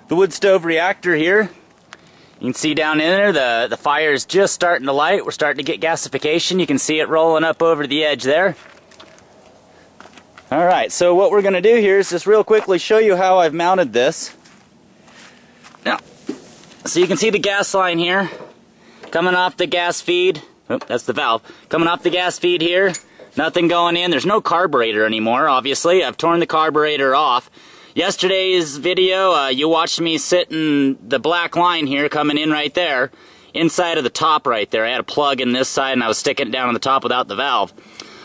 S1: wood stove reactor here. You can see down in there the fire is just starting to light. We're starting to get gasification. You can see it rolling up over the edge there. Alright, so what we're going to do here is just real quickly show you how I've mounted this. Now, so you can see the gas line here coming off the gas feed. Oh, that's the valve. Coming off the gas feed here. Nothing going in. There's no carburetor anymore, obviously. I've torn the carburetor off. Yesterday's video, you watched me sitting the black line here coming in right there, inside of the top right there. I had a plug in this side and I was sticking it down on the top without the valve.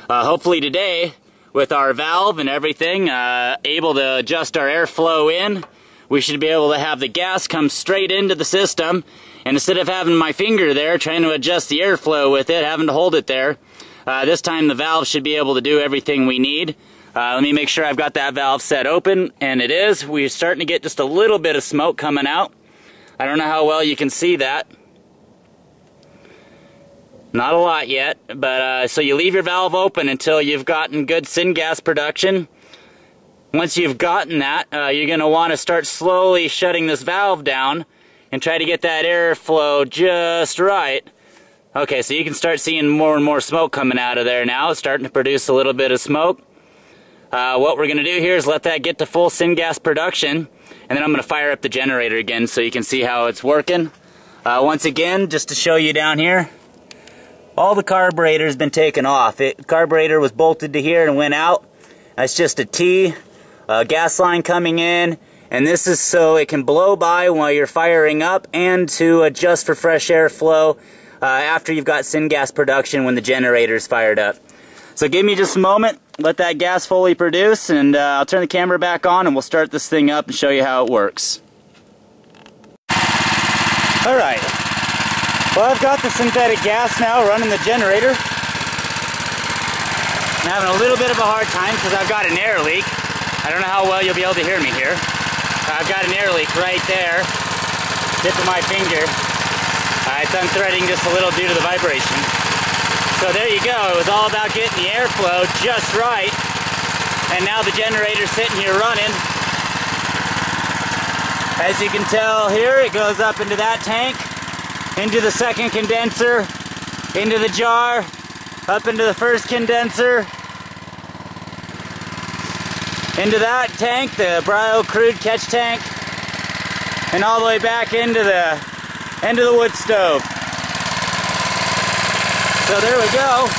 S1: Hopefully today, with our valve and everything, able to adjust our airflow in, we should be able to have the gas come straight into the system. And instead of having my finger there trying to adjust the airflow with it, having to hold it there, this time the valve should be able to do everything we need. Let me make sure I've got that valve set open, and it is. We're starting to get just a little bit of smoke coming out. I don't know how well you can see that. Not a lot yet, but so you leave your valve open until you've gotten good syngas production. Once you've gotten that, you're going to want to start slowly shutting this valve down and try to get that airflow just right. Okay, so you can start seeing more and more smoke coming out of there now. It's starting to produce a little bit of smoke. What we're going to do here is let that get to full syngas production, and then I'm going to fire up the generator again so you can see how it's working. Once again, just to show you down here, all the carburetor has been taken off. The carburetor was bolted to here and went out. That's just a T, gas line coming in, and this is so it can blow by while you're firing up and to adjust for fresh airflow after you've got syngas production when the generator's fired up. So give me just a moment, let that gas fully produce, and I'll turn the camera back on and we'll start this thing up and show you how it works. Alright, well, I've got the synthetic gas now running the generator. I'm having a little bit of a hard time because I've got an air leak. I don't know how well you'll be able to hear me here. I've got an air leak right there, tip of my finger. It's unthreading just a little due to the vibration. So there you go, it was all about getting the airflow just right. And now the generator's sitting here running. As you can tell here, it goes up into that tank, into the second condenser, into the jar, up into the first condenser, into that tank, the Brio crude catch tank, and all the way back into the wood stove. So there we go.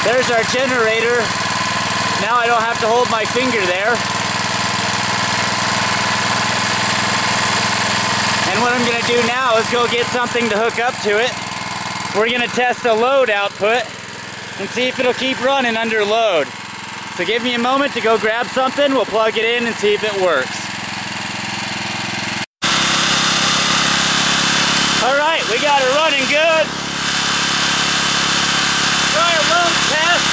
S1: There's our generator. Now I don't have to hold my finger there. And what I'm going to do now is go get something to hook up to it. We're going to test the load output and see if it'll keep running under load. So give me a moment to go grab something, we'll plug it in and see if it works. Alright, we got it running good. Try a load test.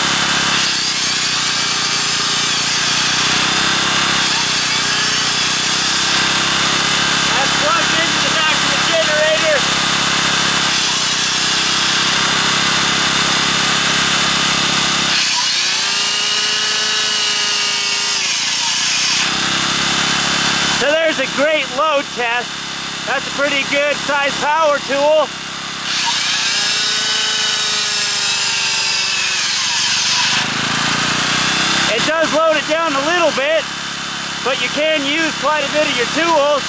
S1: That's plugged into the back of the generator. So there's a great load test. That's a pretty good size power tool. It does load it down a little bit, but you can use quite a bit of your tools.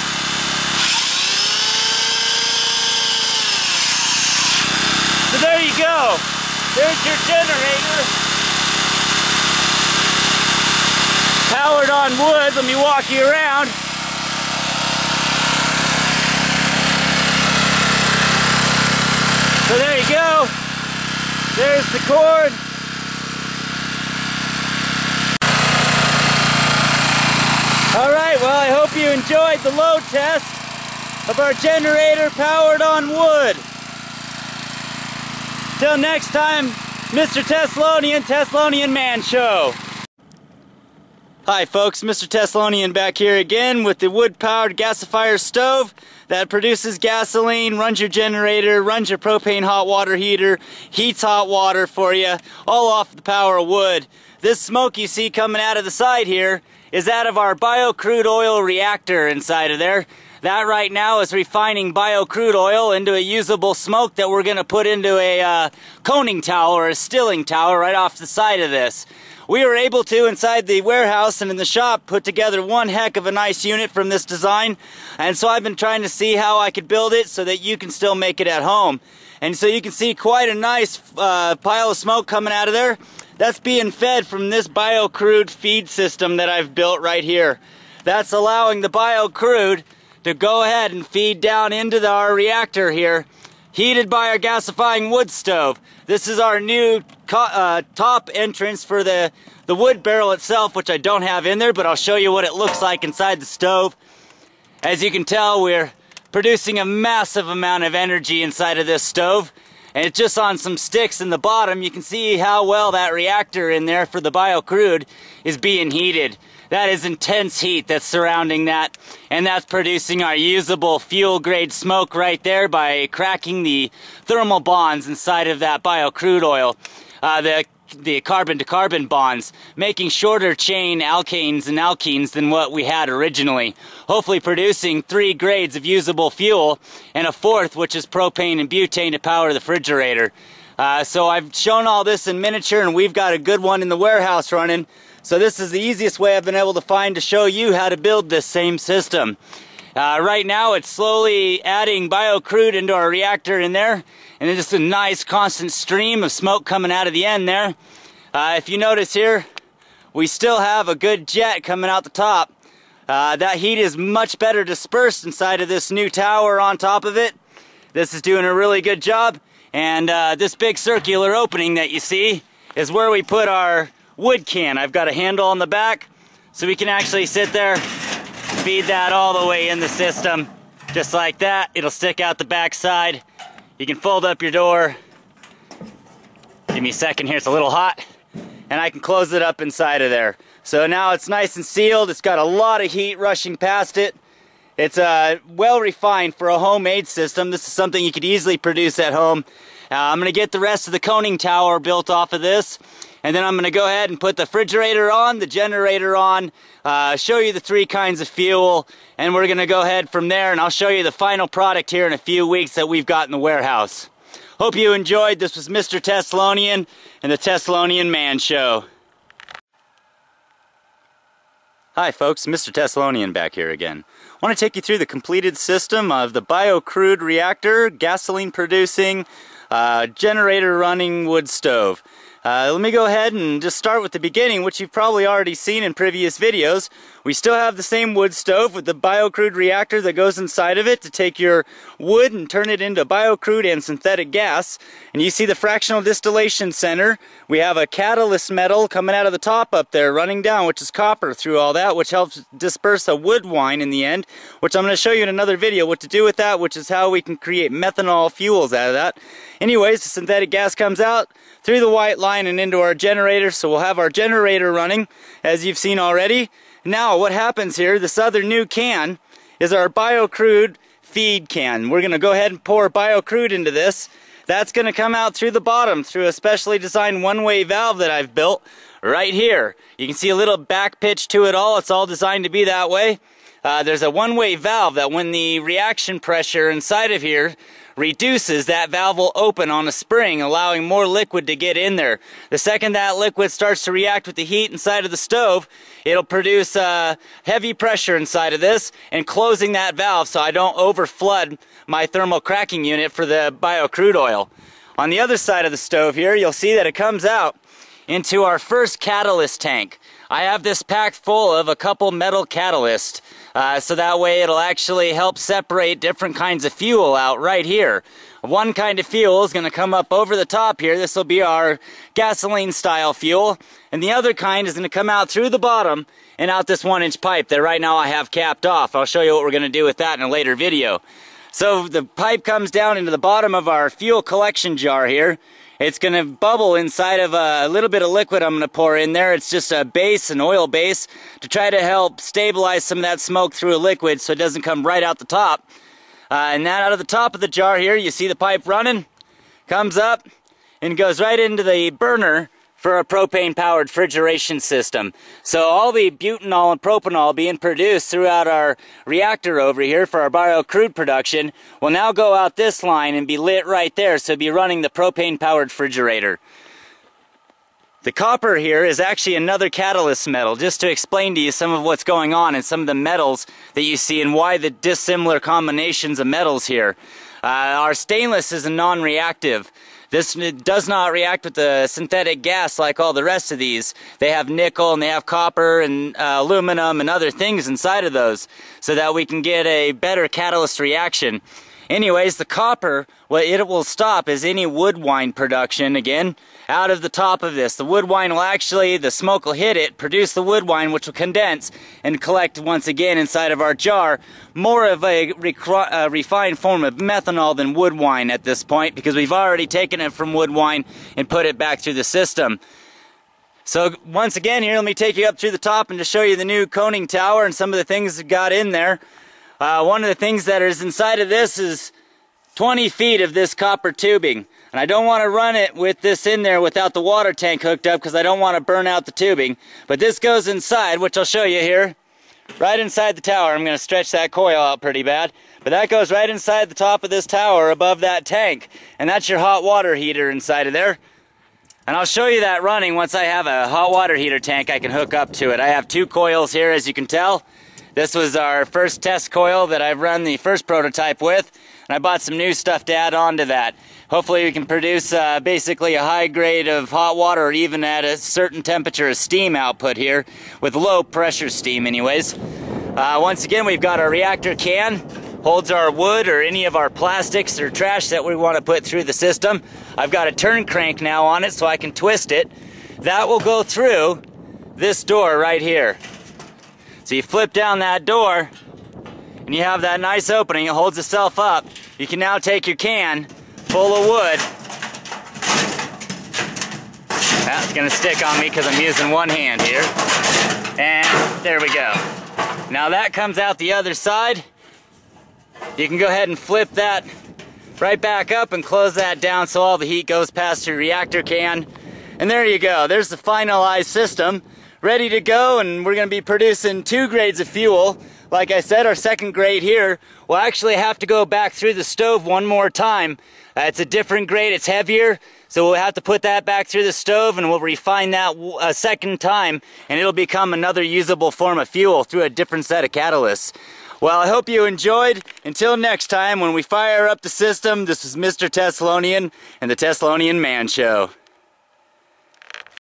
S1: So there you go. There's your generator. Powered on wood. Let me walk you around. So there you go. There's the cord. Alright, well, I hope you enjoyed the load test of our generator powered on wood. Till next time, Mr. Teslonian Man Show. Hi folks, Mr. Teslonian back here again with the wood-powered gasifier stove that produces gasoline, runs your generator, runs your propane hot water heater, heats hot water for you, all off the power of wood. This smoke you see coming out of the side here is out of our bio-crude oil reactor inside of there. That right now is refining bio-crude oil into a usable smoke that we're going to put into a coning towel or a stilling towel right off the side of this. We were able to, inside the warehouse and in the shop, put together one heck of a nice unit from this design. And so I've been trying to see how I could build it so that you can still make it at home. And so you can see quite a nice pile of smoke coming out of there. That's being fed from this bio-crude feed system that I've built right here. That's allowing the bio-crude to go ahead and feed down into our reactor here, heated by our gasifying wood stove. This is our new top entrance for the wood barrel itself, which I don't have in there, but I'll show you what it looks like inside the stove. As you can tell, we're producing a massive amount of energy inside of this stove, and it's just on some sticks in the bottom. You can see how well that reactor in there for the bio-crude is being heated. That is intense heat that's surrounding that, and that's producing our usable fuel grade smoke right there by cracking the thermal bonds inside of that bio crude oil, the carbon to carbon bonds, making shorter chain alkanes and alkenes than what we had originally, hopefully producing 3 grades of usable fuel and a 4th, which is propane and butane, to power the refrigerator. So I've shown all this in miniature, and we've got a good one in the warehouse running. So this is the easiest way I've been able to find to show you how to build this same system. Right now it's slowly adding bio crude into our reactor in there, and it's just a nice constant stream of smoke coming out of the end there. If you notice here, we still have a good jet coming out the top. That heat is much better dispersed inside of this new tower on top of it. This is doing a really good job, and this big circular opening that you see is where we put our wood can. I've got a handle on the back so we can actually sit there, feed that all the way in the system, just like that. It'll stick out the back side. You can fold up your door. Give me a second here, it's a little hot. And I can close it up inside of there. So now it's nice and sealed. It's got a lot of heat rushing past it. It's well refined for a homemade system. This is something you could easily produce at home. I'm going to get the rest of the coning tower built off of this. And then I'm going to go ahead and put the refrigerator on, the generator on, show you the 3 kinds of fuel, and we're going to go ahead from there, and I'll show you the final product here in a few weeks that we've got in the warehouse. Hope you enjoyed. This was Mr. Thessalonian and the Thessalonian Man Show. Hi folks, Mr. Thessalonian back here again. I want to take you through the completed system of the bio crude reactor, gasoline producing, generator running wood stove. Let me go ahead and just start with the beginning, which you've probably already seen in previous videos. We still have the same wood stove with the biocrude reactor that goes inside of it to take your wood and turn it into biocrude and synthetic gas. And you see the fractional distillation center. We have a catalyst metal coming out of the top up there running down, which is copper through all that, which helps disperse a wood wine in the end, which I'm going to show you in another video what to do with that, which is how we can create methanol fuels out of that. Anyways, the synthetic gas comes out through the white line and into our generator, so we'll have our generator running, as you've seen already. Now, what happens here, this other new can, is our biocrude feed can. We're going to go ahead and pour biocrude into this. That's going to come out through the bottom, through a specially designed one-way valve that I've built right here. You can see a little back pitch to it all. It's all designed to be that way. There's a one-way valve that when the reaction pressure inside of here reduces, that valve will open on a spring, allowing more liquid to get in there. The second that liquid starts to react with the heat inside of the stove, it'll produce heavy pressure inside of this and closing that valve so I don't overflood my thermal cracking unit for the bio crude oil. On the other side of the stove here, you'll see that it comes out into our first catalyst tank. I have this packed full of a couple metal catalysts, so that way it'll actually help separate different kinds of fuel out right here. One kind of fuel is going to come up over the top here. This will be our gasoline style fuel, and the other kind is going to come out through the bottom and out this 1-inch pipe that right now I have capped off. I'll show you what we're going to do with that in a later video. So the pipe comes down into the bottom of our fuel collection jar here. It's going to bubble inside of a little bit of liquid I'm going to pour in there. It's just a base, an oil base, to try to help stabilize some of that smoke through a liquid so it doesn't come right out the top. And that out of the top of the jar here, you see the pipe running, comes up, and goes right into the burner for a propane-powered refrigeration system. So all the butanol and propanol being produced throughout our reactor over here for our biocrude production will now go out this line and be lit right there, so be running the propane-powered refrigerator. The copper here is actually another catalyst metal, just to explain to you some of what's going on and some of the metals that you see and why the dissimilar combinations of metals here. Our stainless is a non-reactive. This does not react with the synthetic gas like all the rest of these. They have nickel and they have copper and aluminum and other things inside of those so that we can get a better catalyst reaction. Anyways, the copper, what it will stop is any wood wine production, again, out of the top of this. The wood wine will actually, the smoke will hit it, produce the wood wine, which will condense and collect once again inside of our jar. More of a refined form of methanol than wood wine at this point, because we've already taken it from wood wine and put it back through the system. So once again here, let me take you up through the top and just show you the new coning tower and some of the things that got in there. One of the things that is inside of this is 20 feet of this copper tubing. And I don't want to run it with this in there without the water tank hooked up because I don't want to burn out the tubing. But this goes inside, which I'll show you here. Right inside the tower. I'm going to stretch that coil out pretty bad. But that goes right inside the top of this tower above that tank. And that's your hot water heater inside of there. And I'll show you that running once I have a hot water heater tank I can hook up to it. I have 2 coils here, as you can tell. This was our first test coil that I've run the first prototype with. And I bought some new stuff to add on to that. Hopefully we can produce basically a high grade of hot water, or even at a certain temperature of steam output here, with low pressure steam anyways. Once again, we've got our reactor can, holds our wood or any of our plastics or trash that we want to put through the system. I've got a turn crank now on it so I can twist it. That will go through this door right here. So you flip down that door and you have that nice opening. It holds itself up. You can now take your can full of wood. That's gonna stick on me because I'm using one hand here. And there we go. Now that comes out the other side. You can go ahead and flip that right back up and close that down so all the heat goes past your reactor can. And there you go. There's the finalized system ready to go, and we're going to be producing 2 grades of fuel. Like I said, our second grade here will actually have to go back through the stove one more time. It's a different grade, it's heavier, so we'll have to put that back through the stove and we'll refine that a second time, and it'll become another usable form of fuel through a different set of catalysts. Well, I hope you enjoyed. Until next time, when we fire up the system, this is Mr. Thessalonian and the Thessalonian Man Show.